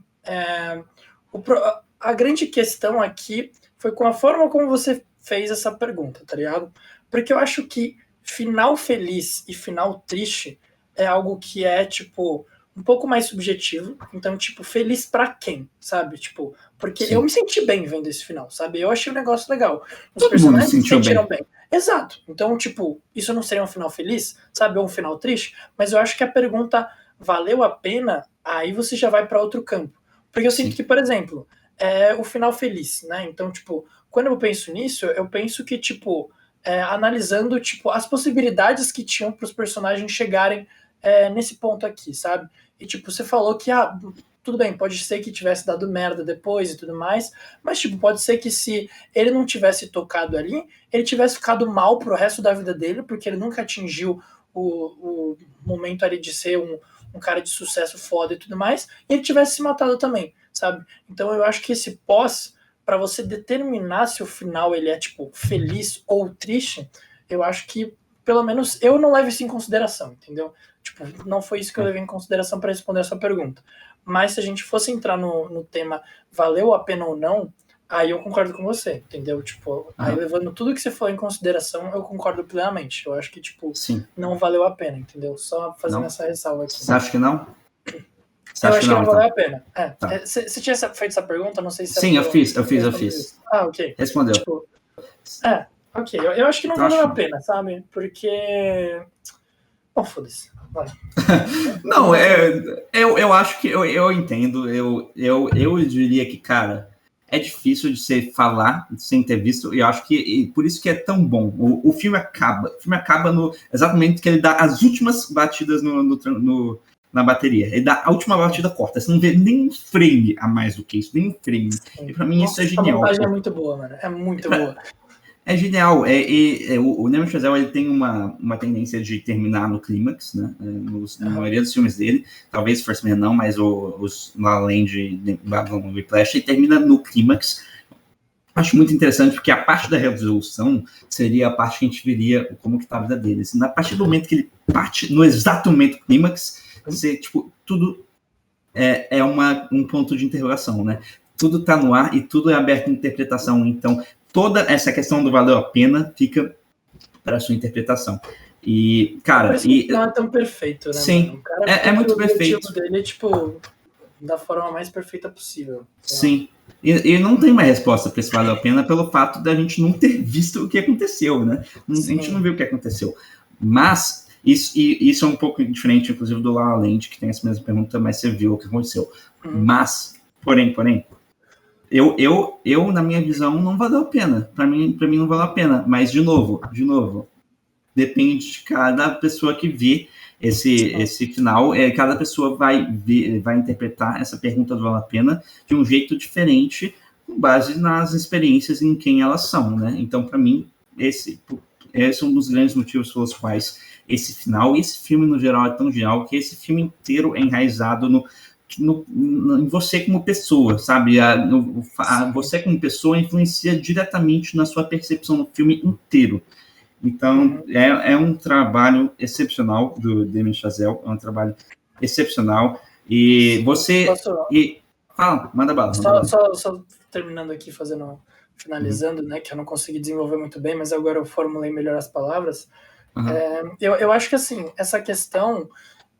S2: a grande questão aqui foi com a forma como você fez essa pergunta, tá ligado? Porque eu acho que final feliz e final triste é algo que é, tipo, um pouco mais subjetivo. Então, tipo, feliz pra quem, sabe? Tipo, porque eu me senti bem vendo esse final, sabe? Eu achei o negócio legal. Os personagens se sentiram bem. Exato. Então, tipo, isso não seria um final feliz, sabe? Ou um final triste, mas eu acho que a pergunta valeu a pena, aí você já vai para outro campo. Porque eu sinto
S1: Sim.
S2: que, por exemplo, é o final feliz, né? Então, tipo, quando eu penso nisso, eu penso que, tipo, analisando, tipo, as possibilidades que tinham para os personagens chegarem nesse ponto aqui, sabe? E, tipo, você falou que, tudo bem, pode ser que tivesse dado merda depois e tudo mais, mas, tipo, pode ser que se ele não tivesse tocado ali, ele tivesse ficado mal pro resto da vida dele, porque ele nunca atingiu o momento ali de ser um cara de sucesso foda e tudo mais, e ele tivesse se matado também, sabe? Então eu acho que esse pós, para você determinar se o final ele é, tipo, feliz ou triste, eu acho que, pelo menos, eu não levo isso em consideração, entendeu? Tipo, não foi isso que eu levei em consideração para responder essa pergunta. Mas se a gente fosse entrar no tema valeu a pena ou não, aí eu concordo com você, entendeu? Tipo, aí levando tudo que você falou em consideração, eu concordo plenamente. Eu acho que, tipo,
S1: Sim.
S2: não valeu a pena, entendeu? Só fazendo
S1: Não?
S2: essa ressalva aqui.
S1: Você acha que não?
S2: Eu acho que não valeu
S1: então?
S2: a pena.
S1: Tá.
S2: Você tinha feito essa pergunta? Não sei se
S1: Sim, eu fiz.
S2: Ah, ok.
S1: Respondeu.
S2: Tipo, ok. Eu acho que não
S1: Então,
S2: valeu a pena, sabe? Porque... Bom, foda-se. Vai.
S1: Não, eu acho que eu entendo. Eu diria que, cara, é difícil de você falar sem ter visto, e eu acho que por isso que é tão bom. O filme acaba. O filme acaba no exatamente que ele dá as últimas batidas na bateria. Ele dá a última batida corta. Você não vê nem um frame a mais do que isso, nem um frame.
S2: Sim.
S1: E pra mim isso é
S2: Nossa,
S1: genial.
S2: A montagem é muito boa, mano. É muito boa.
S1: É genial. O Damien Chazelle ele tem uma tendência de terminar no clímax, né? Na maioria dos filmes dele. Talvez First Man não, mas os La La Land de Babylon Whiplash, ele termina no clímax. Acho muito interessante, porque a parte da resolução seria a parte que a gente veria como que tá a vida deles. Na partir do momento que ele parte, no exato momento do clímax, você, tipo, tudo é um ponto de interrogação, né? Tudo tá no ar e tudo é aberto à interpretação. Então, toda essa questão do valeu a pena fica para sua interpretação. E, cara...
S2: não é tão perfeito, né,
S1: sim,
S2: mano? O cara
S1: é muito perfeito.
S2: O objetivo dele, tipo, da forma mais perfeita possível.
S1: Sim. E não tem uma resposta para esse valeu a pena pelo fato da gente não ter visto o que aconteceu, né? A gente não viu o que aconteceu. Mas isso é um pouco diferente, inclusive, do La La Land, que tem essa mesma pergunta, mas você viu o que aconteceu. Mas, porém, eu, na minha visão, não valeu a pena. Para mim não valeu a pena. Mas, de novo, depende de cada pessoa que vê esse final. Cada pessoa vai interpretar essa pergunta do valeu a pena de um jeito diferente, com base nas experiências em quem elas são, né? Então, para mim, esse é um dos grandes motivos pelos quais esse final e esse filme, no geral, é tão genial, que esse filme inteiro é enraizado em você como pessoa, sabe? Você como pessoa influencia diretamente na sua percepção do filme inteiro. Então, é um trabalho excepcional do Damien Chazelle, é um trabalho excepcional. E você... Fala, manda bala.
S2: Só terminando aqui, finalizando, né, que eu não consegui desenvolver muito bem, mas agora eu formulei melhor as palavras. Eu acho que, assim, essa questão,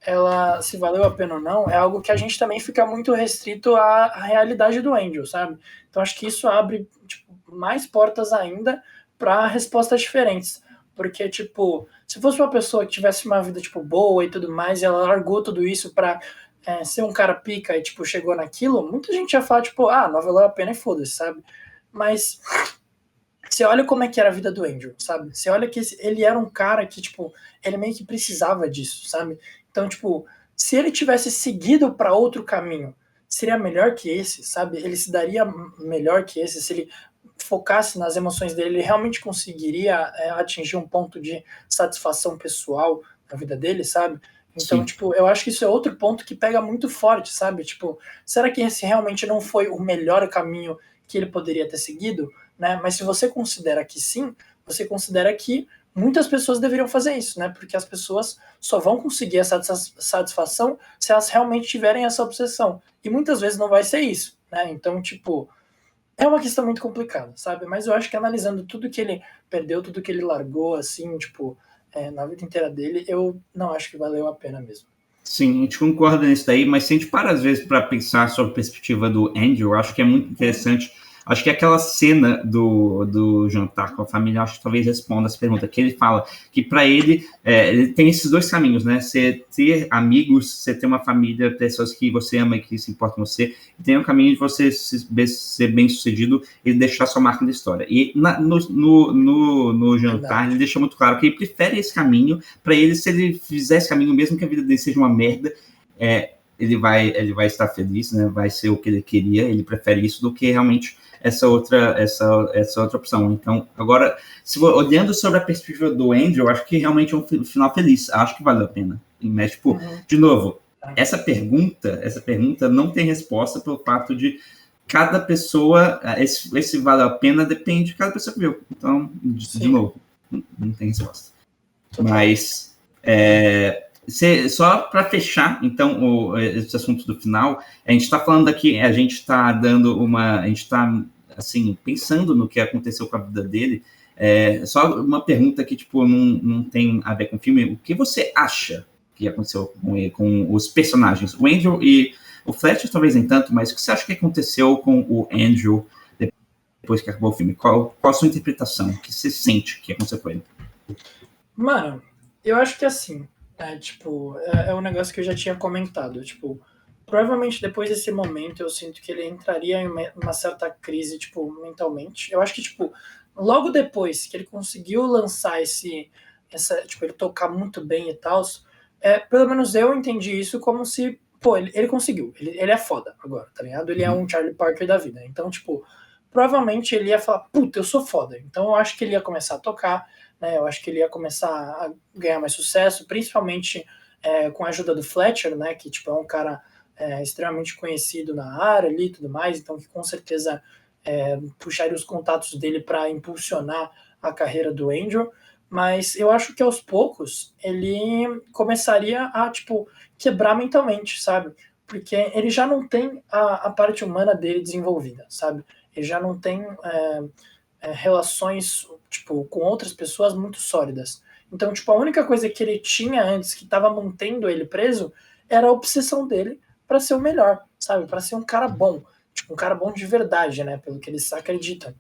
S2: ela, se valeu a pena ou não, é algo que a gente também fica muito restrito à realidade do Angel, sabe? Então, acho que isso abre, tipo, mais portas ainda para respostas diferentes. Porque, tipo, se fosse uma pessoa que tivesse uma vida, tipo, boa e tudo mais, e ela largou tudo isso pra ser um cara pica e, tipo, chegou naquilo, muita gente ia falar, tipo, não valeu a pena e foda-se, sabe? Mas você olha como é que era a vida do Angel, sabe? Você olha que ele era um cara que, tipo, ele meio que precisava disso, sabe? Então, tipo, se ele tivesse seguido para outro caminho, seria melhor que esse, sabe? Ele se daria melhor que esse, se ele focasse nas emoções dele, ele realmente conseguiria atingir um ponto de satisfação pessoal na vida dele, sabe? Então, sim, tipo, eu acho que isso é outro ponto que pega muito forte, sabe? Tipo, será que esse realmente não foi o melhor caminho que ele poderia ter seguido, né? Mas se você considera que sim, você considera que muitas pessoas deveriam fazer isso, né? Porque as pessoas só vão conseguir essa satisfação se elas realmente tiverem essa obsessão. E muitas vezes não vai ser isso, né? Então, tipo, é uma questão muito complicada, sabe? Mas eu acho que analisando tudo que ele perdeu, tudo que ele largou, assim, tipo, na vida inteira dele, eu não acho que valeu a pena mesmo.
S1: Sim, a gente concorda nisso daí, mas se a gente para às vezes para pensar sobre a perspectiva do Andrew, eu acho que é muito interessante Acho que aquela cena do jantar com a família, acho que talvez responda essa pergunta, que ele fala que para ele, ele tem esses dois caminhos, né? Você ter amigos, você ter uma família, pessoas que você ama e que se importam com você, e tem um caminho de você ser bem-sucedido e deixar sua marca na história. E no jantar, ele deixa muito claro que ele prefere esse caminho. Para ele, se ele fizer esse caminho, mesmo que a vida dele seja uma merda, ele vai estar feliz, né? Vai ser o que ele queria. Ele prefere isso do que realmente essa outra opção. Então, agora, olhando sobre a perspectiva do Andrew, acho que realmente é um final feliz. Acho que vale a pena. Mas, tipo, de novo, essa pergunta não tem resposta pelo fato de cada pessoa, esse vale a pena depende de cada pessoa que viu. Então, de novo, não tem resposta. Mas, só para fechar, então, esse assunto do final, a gente está falando aqui, a gente está assim, pensando no que aconteceu com a vida dele. Só uma pergunta que, tipo, não tem a ver com o filme. O que você acha que aconteceu com os personagens? O Andrew e o Fletcher, talvez nem tanto, mas o que você acha que aconteceu com o Andrew depois que acabou o filme? Qual a sua interpretação? O que você sente que aconteceu com ele?
S2: Mano, eu acho que assim, tipo, é um negócio que eu já tinha comentado, tipo, provavelmente depois desse momento eu sinto que ele entraria em uma certa crise, tipo, mentalmente. Eu acho que, tipo, logo depois que ele conseguiu lançar tipo, ele tocar muito bem e tal, pelo menos eu entendi isso como se, pô, ele conseguiu, ele é foda agora, tá ligado? Ele é um Charlie Parker da vida. Então, tipo, provavelmente ele ia falar, puta, eu sou foda. Então eu acho que ele ia começar a tocar, né? Eu acho que ele ia começar a ganhar mais sucesso, principalmente com a ajuda do Fletcher, né? Que, tipo, é um cara extremamente conhecido na área ali e tudo mais, então que com certeza puxaria os contatos dele para impulsionar a carreira do Andrew. Mas eu acho que aos poucos ele começaria a, tipo, quebrar mentalmente, sabe? Porque ele já não tem a parte humana dele desenvolvida, sabe? Ele já não tem relações, tipo, com outras pessoas muito sólidas. Então, tipo, a única coisa que ele tinha antes que estava mantendo ele preso era a obsessão dele para ser o melhor, sabe? Para ser um cara bom, tipo, um cara bom de verdade, né? Pelo que eles acreditam.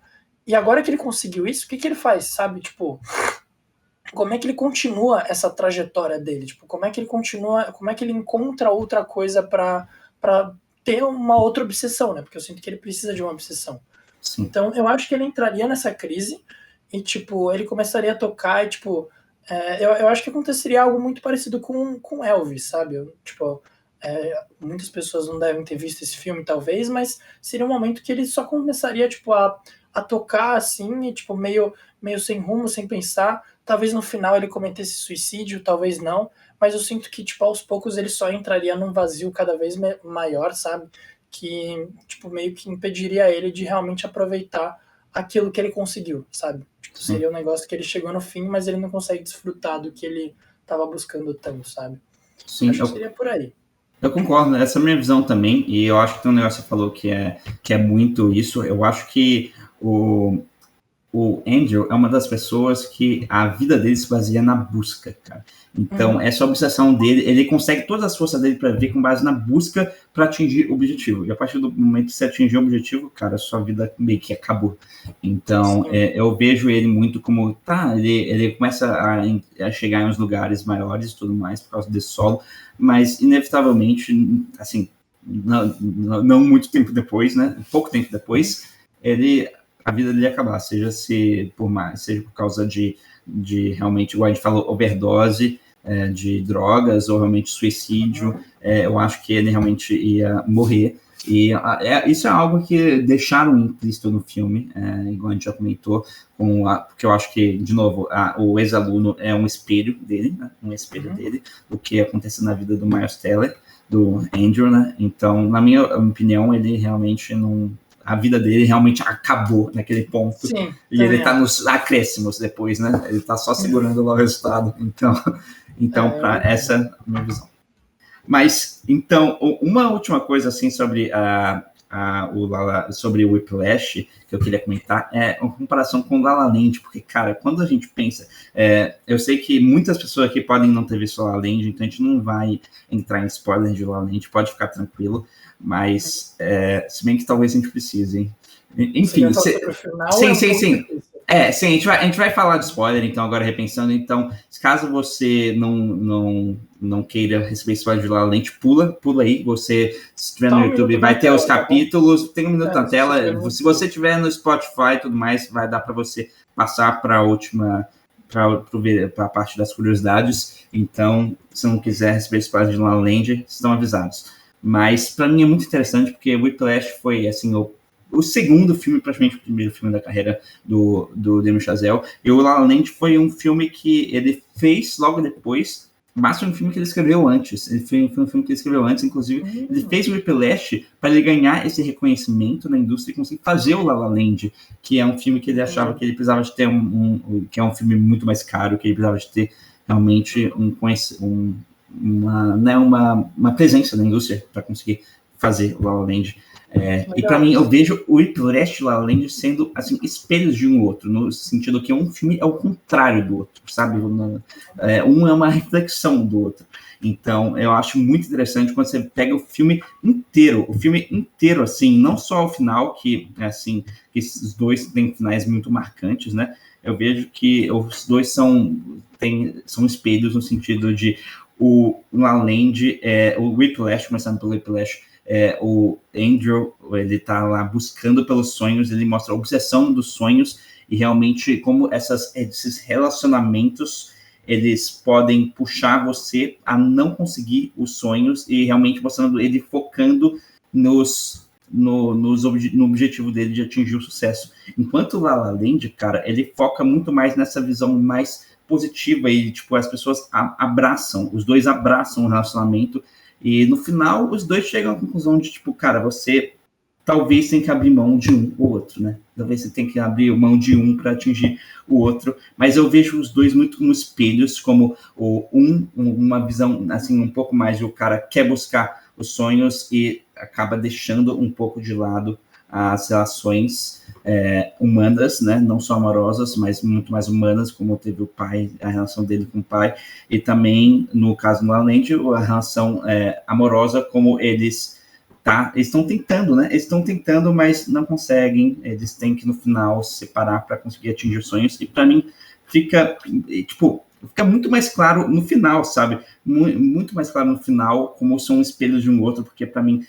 S2: E agora que ele conseguiu isso, o que ele faz, sabe? Tipo, como é que ele continua essa trajetória dele? Tipo, como é que ele continua, como é que ele encontra outra coisa para ter uma outra obsessão, né? Porque eu sinto que ele precisa de uma obsessão. Sim. Então, eu acho que ele entraria nessa crise e, tipo, ele começaria a tocar e, tipo, eu acho que aconteceria algo muito parecido com Elvis, sabe? Tipo, muitas pessoas não devem ter visto esse filme, talvez, mas seria um momento que ele só começaria, tipo, a tocar, assim, e, tipo, meio sem rumo, sem pensar. Talvez no final ele cometesse suicídio, talvez não, mas eu sinto que, tipo, aos poucos ele só entraria num vazio cada vez maior, sabe? Que, tipo, meio que impediria ele de realmente aproveitar aquilo que ele conseguiu, sabe? Tipo, seria um negócio que ele chegou no fim, mas ele não consegue desfrutar do que ele estava buscando tanto, sabe?
S1: Sim,
S2: acho que seria por aí.
S1: Eu concordo, essa é a minha visão também, e eu acho que tem um negócio que você falou que é muito isso. Eu acho que o Andrew é uma das pessoas que a vida dele se baseia na busca, cara. Então, essa obsessão dele, ele consegue todas as forças dele para ver com base na busca para atingir o objetivo. E a partir do momento que você atingir o objetivo, cara, a sua vida meio que acabou. Então, eu vejo ele muito como, ele começa a chegar em uns lugares maiores e tudo mais por causa desse solo, mas, inevitavelmente, assim, não muito tempo depois, né? Pouco tempo depois, a vida dele ia acabar, seja por causa de realmente, igual a gente falou, overdose de drogas ou realmente suicídio. Eu acho que ele realmente ia morrer. E isso é algo que deixaram implícito no filme, igual a gente já comentou, porque eu acho que, de novo, o ex-aluno é um espelho dele, né? Um espelho dele, do que aconteceu na vida do Miles Teller, do Andrew, né? Então, na minha opinião, ele realmente não... A vida dele realmente acabou naquele ponto.
S2: Sim,
S1: e ele tá nos acréscimos depois, né? Ele tá só segurando lá o resultado. Então essa é a minha visão. Mas, então, uma última coisa, assim, sobre sobre o Whiplash, que eu queria comentar, é uma comparação com o La La Land, porque, cara, quando a gente pensa... eu sei que muitas pessoas aqui podem não ter visto La La Land, então a gente não vai entrar em spoiler de La La Land, pode ficar tranquilo, mas se bem que talvez a gente precise, hein? Enfim,
S2: sobre o final,
S1: sim,
S2: é um
S1: sim,
S2: pouco
S1: sim.
S2: difícil.
S1: Sim, a gente vai falar de spoiler, então, agora repensando. Então, caso você não queira receber spoiler de La La Land, pula aí. Você, se estiver no
S2: Tá um
S1: YouTube,
S2: minuto
S1: vai
S2: na
S1: ter os
S2: tela, tá bom?
S1: capítulos, tem um minuto na
S2: Se estiver
S1: tela.
S2: no
S1: Se você
S2: YouTube.
S1: estiver no Spotify e tudo mais, vai dar para você passar para a última, para a parte das curiosidades. Então, se não quiser receber spoiler de La La Land, estão avisados. Mas, para mim, é muito interessante, porque Whiplash foi, assim, o segundo filme, praticamente o primeiro filme da carreira do Damien Chazelle. E o La La Land foi um filme que ele fez logo depois, mas foi um filme que ele escreveu antes. Foi um filme que ele escreveu antes, inclusive. Ele fez o Whiplash para ele ganhar esse reconhecimento na indústria e conseguir fazer o La La Land, que é um filme que ele achava que ele precisava de ter que é um filme muito mais caro, que ele precisava de ter realmente uma presença na indústria para conseguir fazer o La La Land. E para mim, eu vejo o Whiplash e La La Land sendo assim, espelhos de um outro, no sentido que um filme é o contrário do outro, sabe? Um é uma reflexão do outro. Então, eu acho muito interessante quando você pega o filme inteiro, assim, não só o final, que assim, que esses dois têm finais muito marcantes, né? Eu vejo que os dois são espelhos no sentido de o La La Land, o Whiplash, começando pelo Whiplash, o Andrew, ele tá lá buscando pelos sonhos, ele mostra a obsessão dos sonhos e realmente como esses relacionamentos eles podem puxar você a não conseguir os sonhos e realmente mostrando ele focando no objetivo dele de atingir o sucesso. Enquanto o La La Land, cara, ele foca muito mais nessa visão mais positiva e, tipo, as pessoas os dois abraçam o relacionamento e no final os dois chegam à conclusão de, tipo, cara, você talvez tem que abrir mão de um ou outro, né? Talvez você tenha que abrir mão de um para atingir o outro, mas eu vejo os dois muito como espelhos, como uma visão, assim, um pouco mais, o cara quer buscar os sonhos e acaba deixando um pouco de lado as relações humanas, né? Não só amorosas, mas muito mais humanas, como teve o pai, a relação dele com o pai, e também, no caso do La La Land, a relação amorosa, como eles estão tentando, né? Eles estão tentando, mas não conseguem. Eles têm que, no final, se separar para conseguir atingir os sonhos. E, para mim, fica muito mais claro no final, sabe? Muito mais claro no final, como são espelhos de um outro, porque, para mim,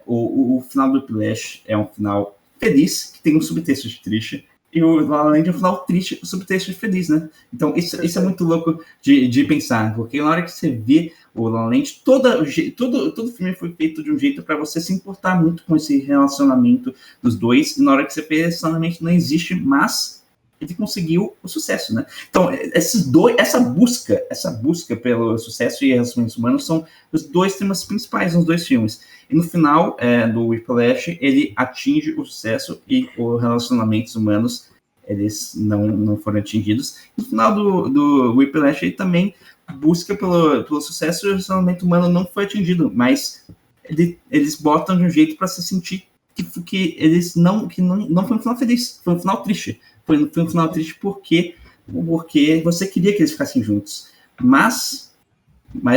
S1: o final do Whiplash é um final feliz, que tem um subtexto de triste, e o La La Land é um final triste, o subtexto de feliz, né? Então, isso é muito louco de pensar, porque na hora que você vê o La La Land, todo filme foi feito de um jeito para você se importar muito com esse relacionamento dos dois, e na hora que você vê, esse relacionamento não existe, mas ele conseguiu o sucesso, né? Então, essa busca pelo sucesso e relacionamentos humanos são os dois temas principais nos dois filmes. E no final do Whiplash, ele atinge o sucesso e os relacionamentos humanos, eles não foram atingidos. No final do Whiplash, ele também busca pelo sucesso e o relacionamento humano não foi atingido, mas eles botam de um jeito para se sentir que não foi um final feliz, foi um final triste. Foi um final triste porque você queria que eles ficassem juntos. Mas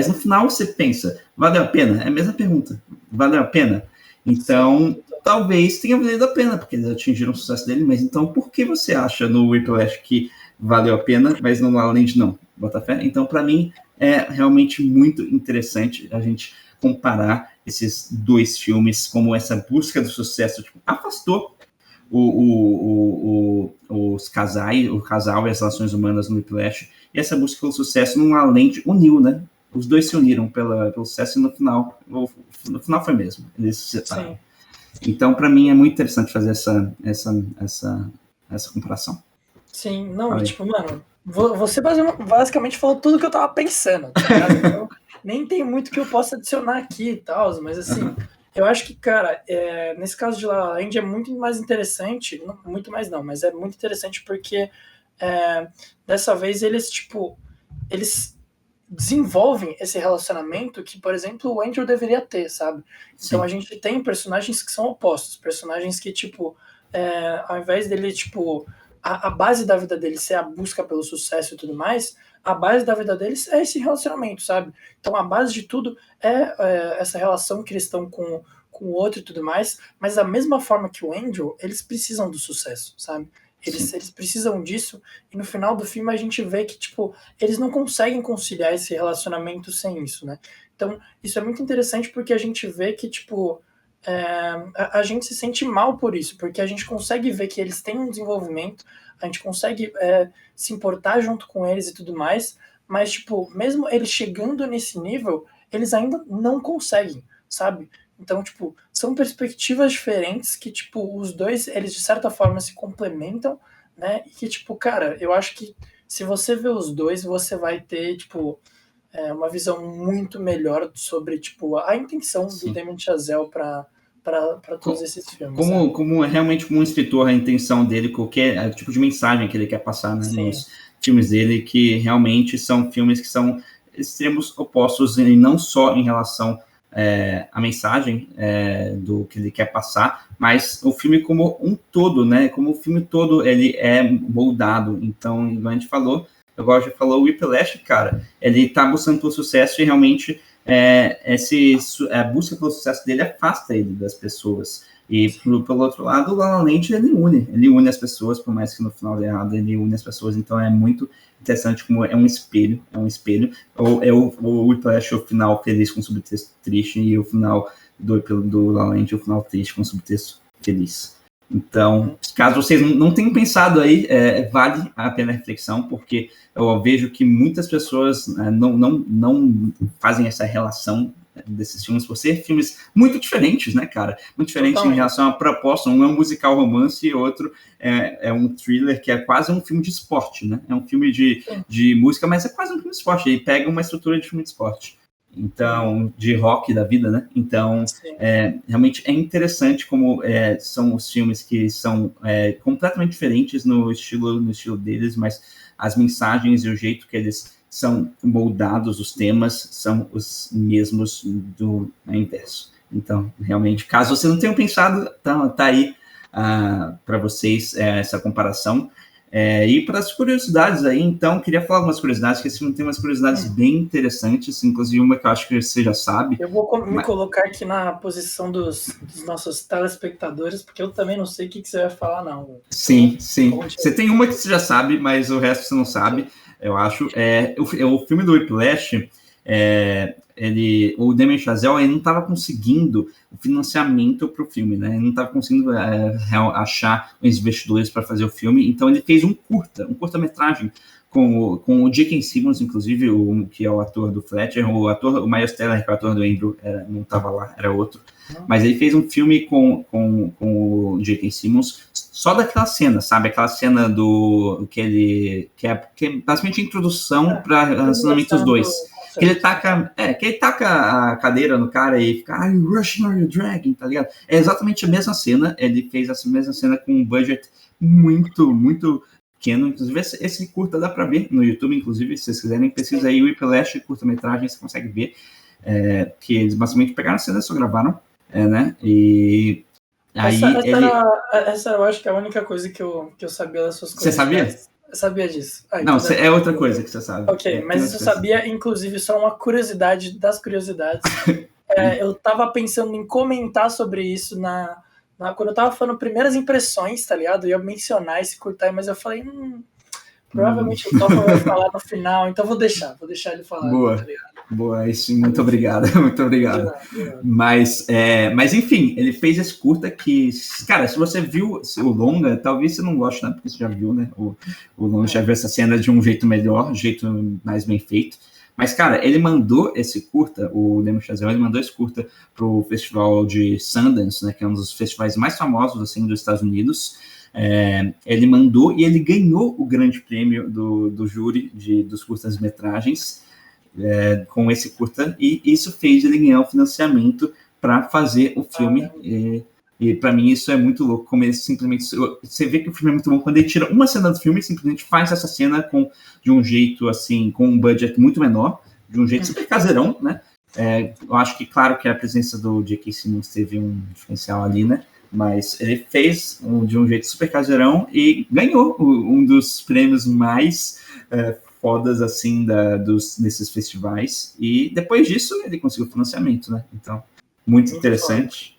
S1: no final você pensa, valeu a pena? É a mesma pergunta. Valeu a pena? Então, talvez tenha valido a pena, porque eles atingiram o sucesso dele, mas então por que você acha no Whiplash que valeu a pena, mas no La La Land não? Bota fé? Então, para mim, é realmente muito interessante a gente comparar esses dois filmes, como essa busca do sucesso afastou os casais, o casal e as relações humanas no Whiplash, e essa busca pelo sucesso no La La Land uniu, né? Os dois se uniram pelo sucesso e no final foi mesmo, eles se separaram. Sim. Então, para mim, é muito interessante fazer essa comparação.
S2: Sim, não, tipo, mano, você basicamente falou tudo que eu tava pensando, tá ligado? Então, nem tem muito que eu possa adicionar aqui e tal, mas assim, eu acho que, cara, nesse caso de La La Land é muito mais interessante, não, muito mais não, mas é muito interessante porque dessa vez eles desenvolvem esse relacionamento que, por exemplo, o Andrew deveria ter, sabe? Então a gente tem personagens que são opostos, personagens que, tipo, ao invés dele, tipo, a base da vida dele ser a busca pelo sucesso e tudo mais, a base da vida deles é esse relacionamento, sabe? Então a base de tudo é essa relação que eles estão com com o outro e tudo mais, mas da mesma forma que o Andrew, eles precisam do sucesso, sabe? Eles precisam disso, e no final do filme a gente vê que, tipo, eles não conseguem conciliar esse relacionamento sem isso, né? Então, isso é muito interessante porque a gente vê que, tipo, a gente se sente mal por isso, porque a gente consegue ver que eles têm um desenvolvimento, a gente consegue se importar junto com eles e tudo mais, mas, tipo, mesmo eles chegando nesse nível, eles ainda não conseguem, sabe? Então, tipo, são perspectivas diferentes que, tipo, os dois, eles de certa forma se complementam, né? E que, tipo, cara, eu acho que se você vê os dois, você vai ter, tipo, uma visão muito melhor sobre, tipo, a intenção do Damien Chazelle para todos esses filmes.
S1: Como realmente como um escritor, a intenção dele, qualquer tipo de mensagem que ele quer passar, né, nos filmes dele, que realmente são filmes que são extremos opostos, e não só em relação à mensagem do que ele quer passar, mas o filme como um todo, né? Como o filme todo ele é moldado. Então, igual a gente falou, eu gosto de falar, o Whiplash, cara, ele tá buscando pelo sucesso e realmente a busca pelo sucesso dele afasta ele das pessoas. E pelo outro lado, o La La Land ele une as pessoas, por mais que no final dê errado, ele une as pessoas. Então é muito interessante como é um espelho. O Whiplash, o final feliz com subtexto triste, e o final do La La Land, o final triste com subtexto feliz. Então, caso vocês não tenham pensado aí, vale a pena a reflexão, porque eu vejo que muitas pessoas não fazem essa relação desses filmes, por ser filmes muito diferentes, né, cara? Muito diferentes em relação à proposta. Um é um musical romance e outro é um thriller que é quase um filme de esporte, né? É um filme de música, mas é quase um filme de esporte. Ele pega uma estrutura de filme de esporte. Então, de rock da vida, né? Então, realmente é interessante como são os filmes que são completamente diferentes no estilo deles, mas as mensagens e o jeito que eles são moldados, os temas são os mesmos do inverso. Então, realmente, caso você não tenha pensado, tá aí para vocês essa comparação. E para as curiosidades aí, então, queria falar algumas curiosidades, que esse filme tem umas curiosidades bem interessantes, inclusive uma que eu acho que você já sabe.
S2: Eu vou me colocar aqui na posição dos nossos telespectadores, porque eu também não sei o que você vai falar, não.
S1: Sim. Você tem uma que você já sabe, mas o resto você não sabe, eu acho. O filme do Whiplash, o Damien Chazelle ele não estava conseguindo o financiamento para o filme, né? Ele não estava conseguindo achar os investidores para fazer o filme, então ele fez um curta-metragem com o J.K. Simmons, inclusive, que é o ator do Fletcher, o Miles Teller, que é o ator do Andrew, não estava lá, era outro. Mas ele fez um filme com o J.K. Simmons só daquela cena, sabe? Aquela cena que é basicamente a introdução para o relacionamento dos dois. Que ele taca a cadeira no cara e fica, are you rushing or are you dragging? Tá ligado? É exatamente a mesma cena. Ele fez essa mesma cena com um budget muito, muito pequeno. Inclusive, esse curta dá pra ver no YouTube, inclusive, se vocês quiserem, pesquisa aí o Whiplash, curta-metragem, você consegue ver. Que eles basicamente pegaram a cena e só gravaram, né? E aí
S2: essa eu acho que é a única coisa que eu sabia das suas coisas.
S1: Você sabia?
S2: Eu sabia disso.
S1: Não, é outra coisa que você sabe.
S2: Ok, mas isso eu sabia, inclusive, só uma curiosidade das curiosidades. Eu tava pensando em comentar sobre isso quando eu tava falando primeiras impressões, tá ligado? Eu ia mencionar esse curta, mas eu falei, provavelmente o Topper vai falar no final, então vou deixar ele falar.
S1: Boa.
S2: Tá ligado?
S1: Boa, isso, muito obrigado. Mas enfim, ele fez esse curta que, cara, se você viu o longa, talvez você não goste, né? Porque você já viu, né? O longa já viu essa cena de um jeito melhor, um jeito mais bem feito. Mas, cara, ele mandou esse curta, o Damien Chazelle, ele mandou esse curta pro festival de Sundance, né? Que é um dos festivais mais famosos, assim, dos Estados Unidos. Ele mandou e ele ganhou o grande prêmio do júri dos curtas-metragens, com esse curta, e isso fez ele ganhar o financiamento para fazer o filme. E para mim isso é muito louco, como ele simplesmente, você vê que o filme é muito bom quando ele tira uma cena do filme e simplesmente faz essa cena de um jeito assim, com um budget muito menor, de um jeito super caseirão, né? Eu acho que, claro, que a presença do J.K. Simmons teve um diferencial ali, né? Mas ele fez de um jeito super caseirão e ganhou um dos prêmios mais fodas, assim, desses festivais. E depois disso, ele conseguiu financiamento, né? Então, muito interessante.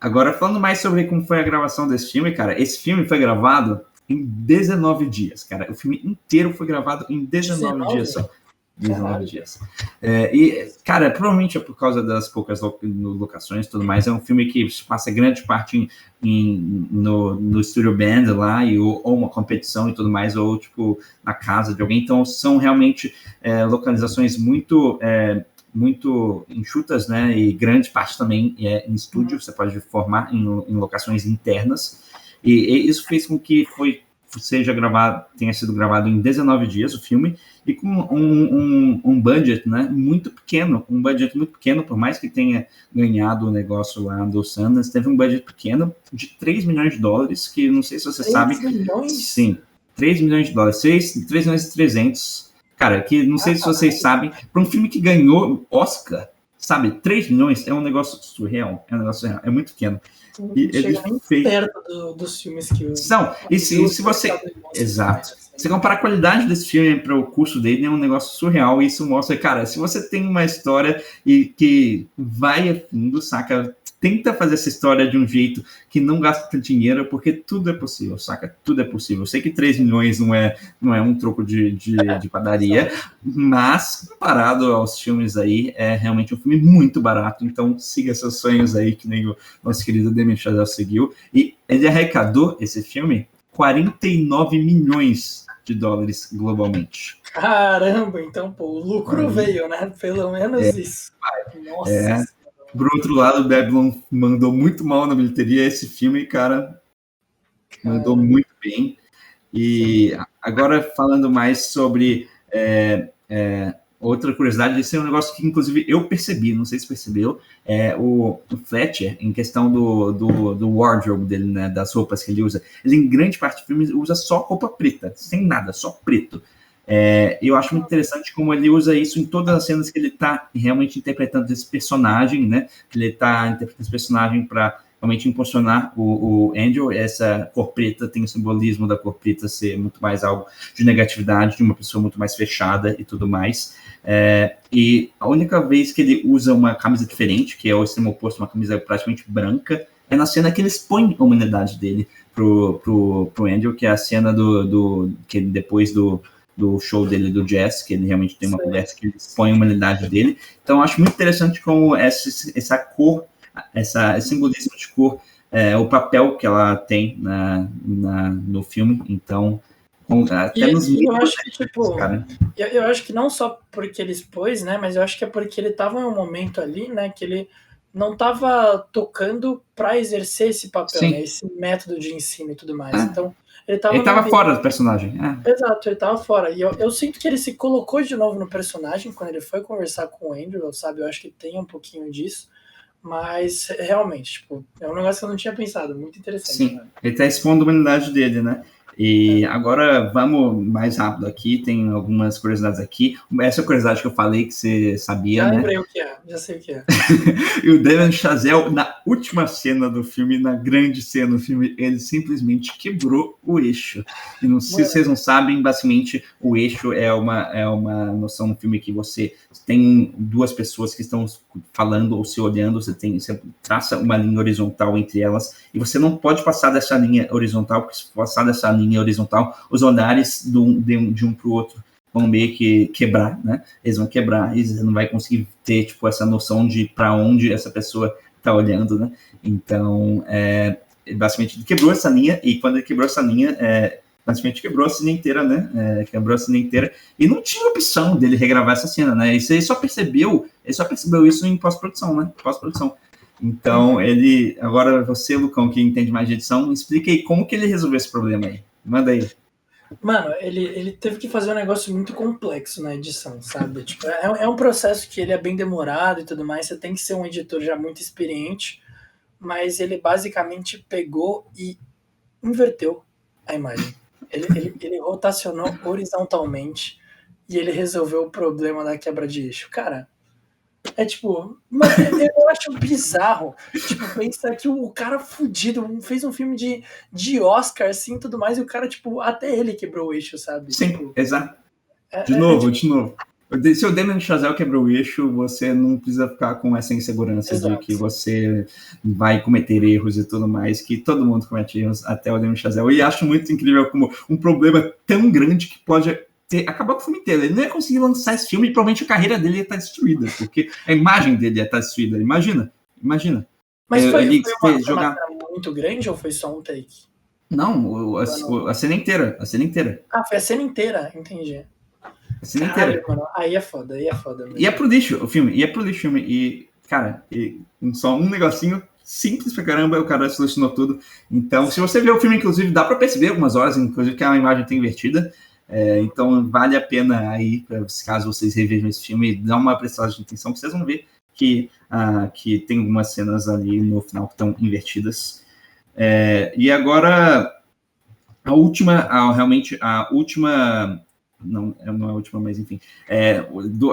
S1: Agora, falando mais sobre como foi a gravação desse filme, cara, esse filme foi gravado em 19 dias, cara. O filme inteiro foi gravado em 19 dias só. 19 dias. E, cara, provavelmente é por causa das poucas locações e tudo mais. É um filme que passa grande parte no Studio Band lá, ou uma competição e tudo mais, ou tipo na casa de alguém. Então, são realmente localizações muito enxutas, né? E grande parte também em estúdio. Você pode formar em locações internas. E isso fez com que tenha sido gravado em 19 dias o filme, e com um budget, né, muito pequeno, por mais que tenha ganhado o negócio lá do Sundance, teve um budget pequeno de 3 milhões de dólares, que não sei se você sabe.
S2: 3 milhões?
S1: Sim, 3 milhões de dólares, 3 milhões e 300, cara, que não sei se vocês sabem, para um filme que ganhou Oscar, sabe, 3 milhões é um negócio surreal, é muito pequeno.
S2: E ele fez perto dos filmes que
S1: são. E se você, exato, se comparar a qualidade desse filme para o custo dele, é um negócio surreal. E isso mostra, cara, se você tem uma história e que vai a fundo, saca, tenta fazer essa história de um jeito que não gasta tanto dinheiro, porque tudo é possível, saca? Tudo é possível. Eu sei que 3 milhões não é um troco de padaria, mas comparado aos filmes aí, é realmente um filme muito barato. Então siga seus sonhos aí, que nem o nosso querido Damien Chazelle seguiu. E ele arrecadou, esse filme, 49 milhões de dólares globalmente.
S2: Caramba, então, pô, o lucro veio, né? Pelo menos isso. Nossa.
S1: Por outro lado, o Babylon mandou muito mal na bilheteria. Esse filme, cara, mandou muito bem. E agora, falando mais sobre outra curiosidade, esse é um negócio que, inclusive, eu percebi, não sei se percebeu, o Fletcher, em questão do wardrobe dele, né, das roupas que ele usa, ele, em grande parte do filme, usa só roupa preta, sem nada, só preto. Eu acho muito interessante como ele usa isso em todas as cenas que ele está realmente interpretando esse personagem, né? Ele está interpretando esse personagem para realmente impulsionar o Angel. Essa cor preta tem o simbolismo da cor preta ser muito mais algo de negatividade, de uma pessoa muito mais fechada e tudo mais. E a única vez que ele usa uma camisa diferente, que é o extremo oposto, uma camisa praticamente branca, é na cena que ele expõe a humanidade dele pro Angel, que é a cena que depois do show dele do jazz, que ele realmente tem uma conversa que ele expõe a humanidade dele. Então, eu acho muito interessante como essa cor, esse simbolismo de cor, o papel que ela tem no filme. Então, até nos
S2: eu acho que, tipo, eu acho que não só porque ele expôs, né, mas eu acho que é porque ele estava em um momento ali, né, que ele não estava tocando para exercer esse papel, né, esse método de ensino e tudo mais. Então, ele estava
S1: fora do personagem.
S2: Exato, ele estava fora. E eu sinto que ele se colocou de novo no personagem quando ele foi conversar com o Andrew, sabe? Eu acho que tem um pouquinho disso. Mas, realmente, tipo, é um negócio que eu não tinha pensado. Muito interessante.
S1: Sim, né? Ele está expondo a humanidade dele, né? E agora vamos mais rápido aqui, tem algumas curiosidades aqui. Essa curiosidade que eu falei que você sabia,
S2: já
S1: né?
S2: lembrei o que é, já sei o que é.
S1: E o Damien Chazelle, na última cena do filme, na grande cena do filme, ele simplesmente quebrou o eixo. E não sei se vocês não sabem, basicamente, o eixo é uma noção no filme que você tem duas pessoas que estão falando ou se olhando, você traça uma linha horizontal entre elas, e você não pode passar dessa linha horizontal, porque se passar dessa linha horizontal, os olhares de um para o outro vão meio que quebrar, né? Eles vão quebrar, e você não vai conseguir ter, tipo, essa noção de para onde essa pessoa está olhando, né? Então, basicamente, ele quebrou essa linha, e quando ele quebrou essa linha, basicamente quebrou a cena inteira, né? Quebrou a cena inteira, e não tinha opção dele regravar essa cena, né? Isso ele só percebeu isso em pós-produção, né? Pós-produção. Então, agora você, Lucão, que entende mais de edição, explica aí como que ele resolveu esse problema aí. Manda aí.
S2: Mano, ele teve que fazer um negócio muito complexo na edição, sabe? Tipo, é um processo que ele é bem demorado e tudo mais, você tem que ser um editor já muito experiente, mas ele basicamente pegou e inverteu a imagem. Ele rotacionou horizontalmente e ele resolveu o problema da quebra de eixo. Cara, tipo, mas eu acho bizarro. Tipo, pensar que o cara fudido fez um filme de Oscar, assim, tudo mais, e o cara, tipo, até ele quebrou o eixo, sabe?
S1: Sim,
S2: tipo,
S1: exato. De novo. Se o Damien Chazelle quebrou o eixo, você não precisa ficar com essa insegurança de que você vai cometer erros e tudo mais, que todo mundo comete erros, até o Damien Chazelle. E acho muito incrível como um problema tão grande que pode acabar com o filme inteiro. Ele não ia conseguir lançar esse filme e provavelmente a carreira dele ia estar destruída, porque a imagem dele ia estar destruída. Imagina.
S2: Mas foi uma cena muito grande ou foi só um take?
S1: Não, a cena inteira.
S2: Ah, foi a cena inteira, entendi.
S1: A cena inteira.
S2: Mano, aí é foda mesmo.
S1: E é pro lixo o filme, E, cara, só um negocinho simples pra caramba, o cara solucionou tudo. Então, se você ver o filme, inclusive, dá pra perceber algumas horas, inclusive, que a imagem tá invertida. Então, vale a pena aí, caso vocês revejam esse filme, dá uma prestagem de atenção, que vocês vão ver que tem algumas cenas ali no final que estão invertidas. E agora, a última. Não é a última, mas enfim.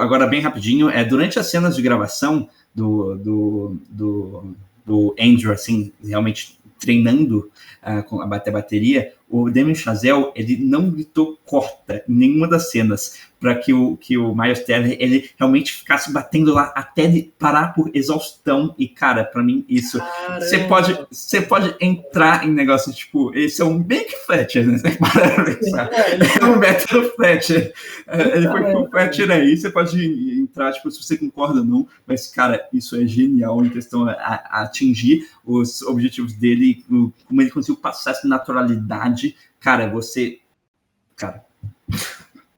S1: Agora, bem rapidinho, durante as cenas de gravação do Andrew, assim, realmente treinando a bater bateria, o Damien Chazelle, ele não gritou corta em nenhuma das cenas para que o Miles Teller, ele realmente ficasse batendo lá até ele parar por exaustão. E, cara, para mim, isso... Você pode entrar em negócio, tipo, esse é um Bank Fletcher, né? É um método Fletcher. Ele foi com o Fletcher aí, você pode entrar, tipo, se você concorda ou não, mas, cara, isso é genial em questão a atingir os objetivos dele, como ele conseguiu passar essa naturalidade. Cara, Cara...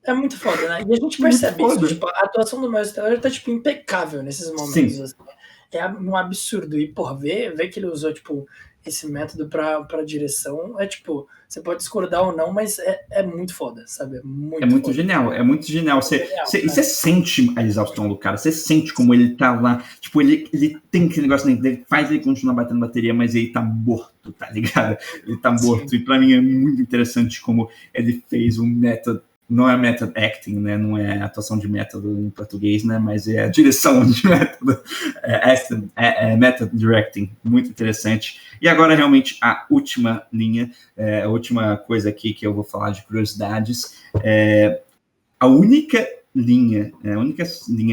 S2: É muito foda, né? E a gente percebe isso, tipo, a atuação do Miles Teller tá, tipo, impecável nesses momentos. Assim. É um absurdo. E, ver que ele usou, tipo, esse método pra direção, tipo, você pode discordar ou não, mas é muito foda, sabe? É muito foda.
S1: Genial, é muito genial. Você sente a exaustão do cara, você sente como ele tá lá, tipo, ele tem aquele negócio, ele faz ele continuar batendo bateria, mas ele tá morto, tá ligado? Ele tá morto. Sim. E pra mim é muito interessante como ele fez um método. Não é method acting, né? Não é atuação de método em português, né? Mas é a direção de método. Method directing. Muito interessante. E agora, realmente, a última linha, a última coisa aqui que eu vou falar de curiosidades. A única linha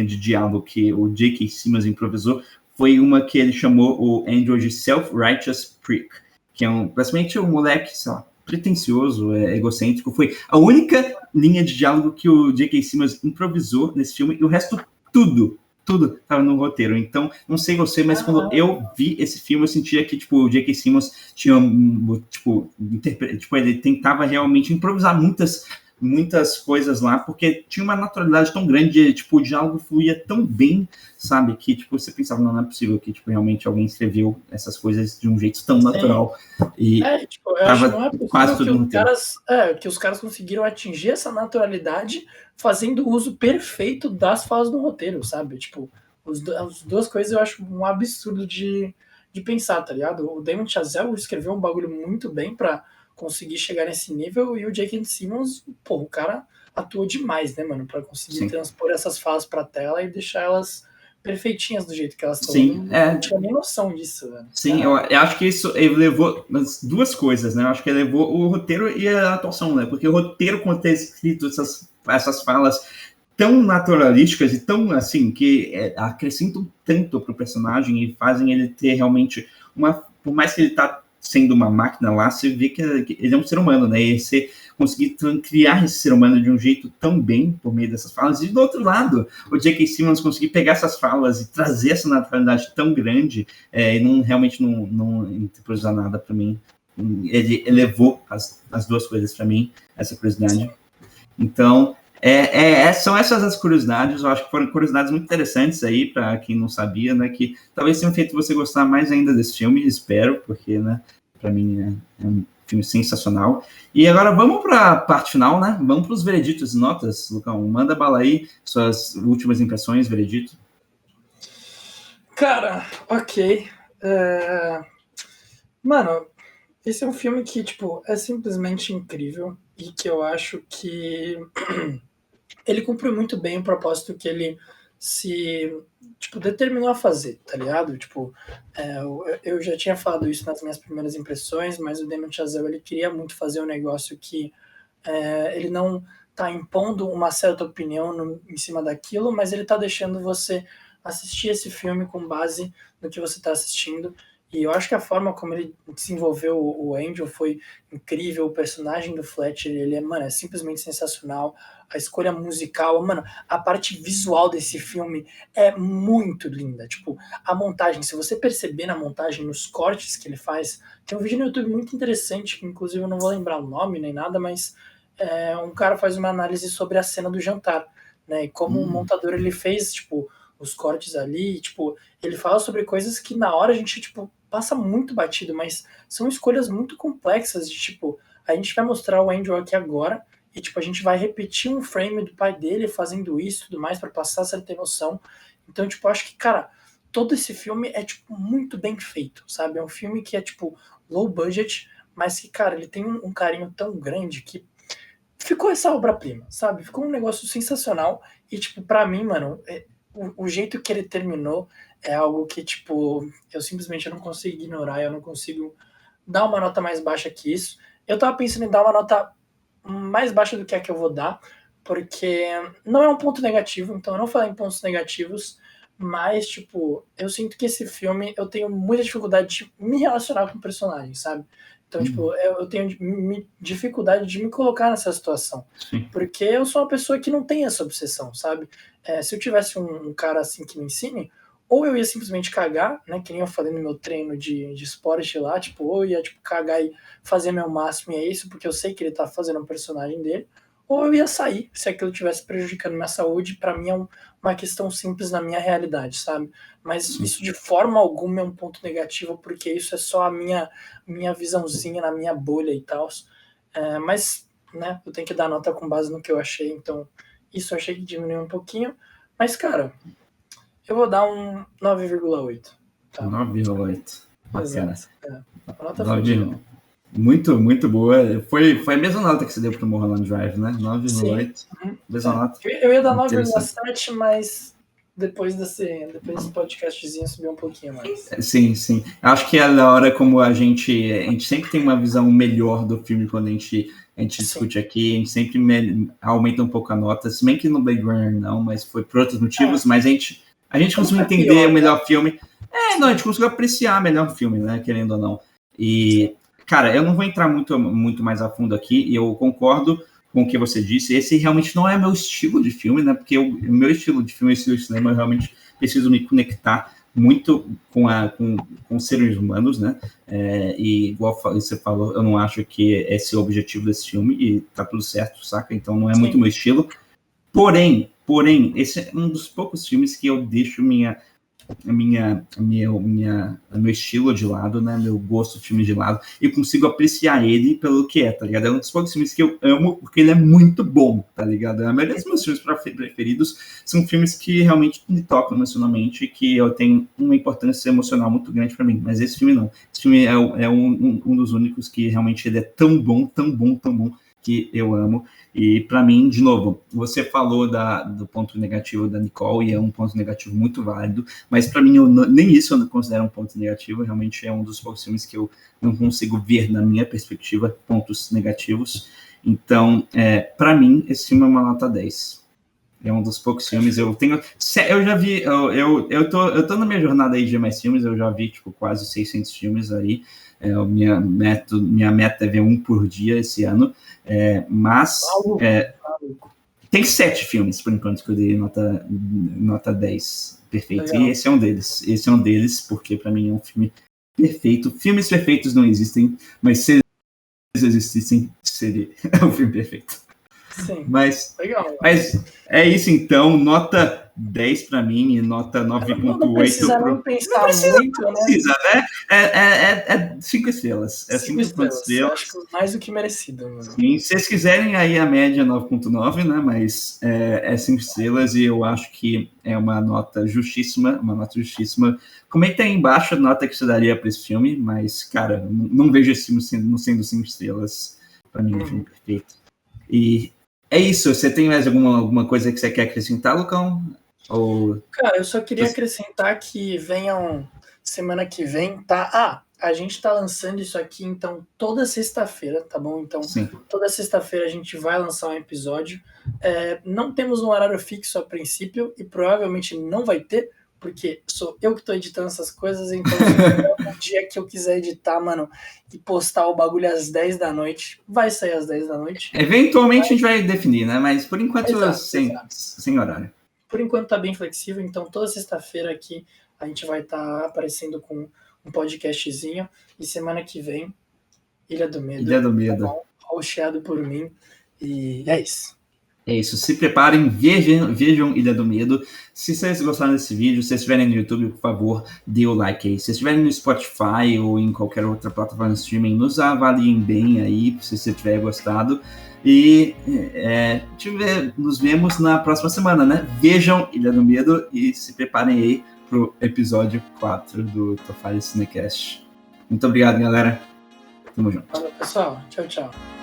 S1: de diálogo que o J.K. Simmons improvisou foi uma que ele chamou o Andrew de Self-Righteous Prick, que é basicamente um moleque, sei lá, pretencioso, egocêntrico. Foi a única linha de diálogo que o J.K. Simmons improvisou nesse filme, e o resto, tudo estava no roteiro. Então, não sei você, mas quando eu vi esse filme, eu sentia que, tipo, o J.K. Simmons tinha, ele tentava realmente improvisar muitas coisas lá, porque tinha uma naturalidade tão grande, tipo, o diálogo fluía tão bem, sabe, que, tipo, você pensava, não é possível que, tipo, realmente alguém escreveu essas coisas de um jeito tão natural. E
S2: eu acho que não é possível que os caras conseguiram atingir essa naturalidade fazendo uso perfeito das falas do roteiro, sabe? Tipo, as duas coisas eu acho um absurdo de pensar, tá ligado? O Damien Chazelle escreveu um bagulho muito bem pra conseguir chegar nesse nível, e o J.K. Simmons, o cara atuou demais, né, mano, pra conseguir transpor essas falas pra tela e deixar elas perfeitinhas do jeito que elas estão. Não tinha nem noção disso, velho.
S1: Sim, eu acho que isso ele levou as duas coisas, né? Eu acho que ele levou o roteiro e a atuação, né? Porque o roteiro, quando é escrito essas falas tão naturalísticas e tão, assim, que acrescentam tanto pro personagem e fazem ele ter realmente por mais que ele tá sendo uma máquina lá, você vê que ele é um ser humano, né? E você conseguir criar esse ser humano de um jeito tão bem por meio dessas falas. E do outro lado, o J.K. Simmons conseguir pegar essas falas e trazer essa naturalidade tão grande, e realmente não improvisar nada para mim. Ele elevou as duas coisas para mim, essa curiosidade. Então, são essas as curiosidades. Eu acho que foram curiosidades muito interessantes aí para quem não sabia, né? Que talvez tenham feito você gostar mais ainda desse filme, espero, porque, né? Para mim é um filme sensacional. E agora vamos para a parte final, né? Vamos para os vereditos e notas, Lucão. Manda bala aí, suas últimas impressões, veredito.
S2: Cara, ok. Mano, esse é um filme que, tipo, é simplesmente incrível e que eu acho que ele cumpriu muito bem o propósito que ele se, tipo, determinou a fazer, tá ligado? Tipo, eu já tinha falado isso nas minhas primeiras impressões, mas o Damien Chazelle, ele queria muito fazer um negócio que ele não tá impondo uma certa opinião em cima daquilo, mas ele tá deixando você assistir esse filme com base no que você tá assistindo. E eu acho que a forma como ele desenvolveu o Angel foi incrível. O personagem do Fletcher, ele é simplesmente sensacional. A escolha musical, mano, a parte visual desse filme é muito linda. Tipo, a montagem, se você perceber na montagem, nos cortes que ele faz, tem um vídeo no YouTube muito interessante, que inclusive eu não vou lembrar o nome nem nada, mas um cara faz uma análise sobre a cena do jantar, né? E como o montador ele fez, tipo, os cortes ali, tipo, ele fala sobre coisas que na hora a gente, tipo, passa muito batido, mas são escolhas muito complexas de, tipo, a gente vai mostrar o Angel aqui agora e, tipo, a gente vai repetir um frame do pai dele fazendo isso e tudo mais para passar certa emoção. Então, tipo, eu acho que, cara, todo esse filme é, tipo, muito bem feito, sabe? É um filme que é, tipo, low budget, mas que, cara, ele tem um carinho tão grande que ficou essa obra-prima, sabe? Ficou um negócio sensacional e, tipo, pra mim, mano, o jeito que ele terminou é algo que, tipo, eu simplesmente não consigo ignorar, eu não consigo dar uma nota mais baixa que isso. Eu tava pensando em dar uma nota mais baixa do que a que eu vou dar, porque não é um ponto negativo, então eu não falei em pontos negativos, mas, tipo, eu sinto que esse filme eu tenho muita dificuldade de me relacionar com o personagem, sabe? Então, tipo, eu tenho dificuldade de me colocar nessa situação. Porque eu sou uma pessoa que não tem essa obsessão, sabe? Se eu tivesse um cara assim que me ensine, ou eu ia simplesmente cagar, né? Que nem eu falei no meu treino de esporte lá, tipo, ou eu ia tipo, cagar e fazer meu máximo e é isso, porque eu sei que ele tá fazendo um personagem dele, ou eu ia sair se aquilo estivesse prejudicando minha saúde. Pra mim é uma questão simples na minha realidade, sabe? Mas isso de forma alguma é um ponto negativo, porque isso é só a minha visãozinha na minha bolha e tal. Mas, né, eu tenho que dar nota com base no que eu achei, então isso eu achei que diminuiu um pouquinho. Mas, cara, eu vou dar um 9,8. Tá?
S1: 9,8. Bacana.
S2: A nota foi
S1: muito, muito boa. Foi a mesma nota que você deu para o Mulholland Drive, né? 9,8. Mesma nota.
S2: Eu ia dar 9,7, mas depois desse podcastzinho subiu um pouquinho mais.
S1: Sim, sim. Acho que é da hora como a gente sempre tem uma visão melhor do filme quando a gente discute aqui, a gente sempre aumenta um pouco a nota, se bem que no Blade Runner não, mas foi por outros motivos, mas a gente conseguiu entender o melhor filme. A gente conseguiu apreciar melhor o filme, né, querendo ou não. E, cara, eu não vou entrar muito mais a fundo aqui, e eu concordo com o que você disse. Esse realmente não é meu estilo de filme, né, porque o meu estilo de filme, estilo de cinema, eu realmente preciso me conectar muito com seres humanos, né, e igual você falou, eu não acho que esse é o objetivo desse filme, e tá tudo certo, saca? Então não é muito meu estilo. Porém, esse é um dos poucos filmes que eu deixo meu estilo de lado, né? Meu gosto de filme de lado, e consigo apreciar ele pelo que é, tá ligado? É um dos poucos filmes que eu amo porque ele é muito bom, tá ligado? A maioria dos meus filmes preferidos são filmes que realmente me tocam emocionalmente e que eu tenho uma importância emocional muito grande pra mim, mas esse filme não. Esse filme é um dos únicos que realmente ele é tão bom, que eu amo. E para mim, de novo, você falou do ponto negativo da Nicole, e é um ponto negativo muito válido, mas para mim, nem isso eu não considero um ponto negativo. Realmente é um dos poucos filmes que eu não consigo ver, na minha perspectiva, pontos negativos. Então, para mim, esse filme é uma nota 10. É um dos poucos filmes. Eu já vi, eu tô na minha jornada aí de mais filmes, eu já vi tipo quase 600 filmes aí. Minha meta é ver um por dia esse ano, mas tem 7 filmes por enquanto que eu dei nota 10 perfeito. Legal. E esse é um deles porque para mim é um filme perfeito. Filmes perfeitos não existem, mas se eles existissem, seria um filme perfeito.
S2: Sim.
S1: Mas é isso então, nota 10 para mim e nota 9,8.
S2: Não precisa nem pensar muito,
S1: né? Precisa, né? É 5 estrelas. É 5 estrelas.
S2: Acho que mais do que merecido. Mano.
S1: Sim, se vocês quiserem, aí a média é 9,9, né? Mas é 5 estrelas e eu acho que é uma nota justíssima. Comenta aí embaixo a nota que você daria para esse filme, mas, cara, não vejo esse filme sendo 5 estrelas. Para mim é um filme perfeito. E é isso. Você tem mais alguma coisa que você quer acrescentar, Lucão?
S2: Cara, eu só queria acrescentar que venham semana que vem, tá? A gente tá lançando isso aqui, então, toda sexta-feira, tá bom? Então,
S1: Sim.
S2: Toda sexta-feira a gente vai lançar um episódio. Não temos um horário fixo a princípio e provavelmente não vai ter, porque sou eu que tô editando essas coisas, então se um dia que eu quiser editar, mano, e postar o bagulho às 10 da noite, vai sair às 10 da noite.
S1: Eventualmente a gente vai definir, né? Mas por enquanto sem horário.
S2: Por enquanto tá bem flexível, então toda sexta-feira aqui a gente vai estar aparecendo com um podcastzinho e semana que vem, Ilha do Medo.
S1: Ilha do Medo.
S2: Tá bom? Rocheado por mim. E é isso.
S1: É isso, se preparem, vejam Ilha do Medo. Se vocês gostaram desse vídeo, se vocês estiverem no YouTube, por favor, dê o like aí. Se vocês estiverem no Spotify ou em qualquer outra plataforma de streaming, nos avaliem bem aí, se você tiver gostado. E nos vemos na próxima semana, né? Vejam Ilha do Medo e se preparem aí pro episódio 4 do Tofale Cinecast. Muito obrigado, galera. Tamo junto.
S2: Falou, pessoal. Tchau, tchau.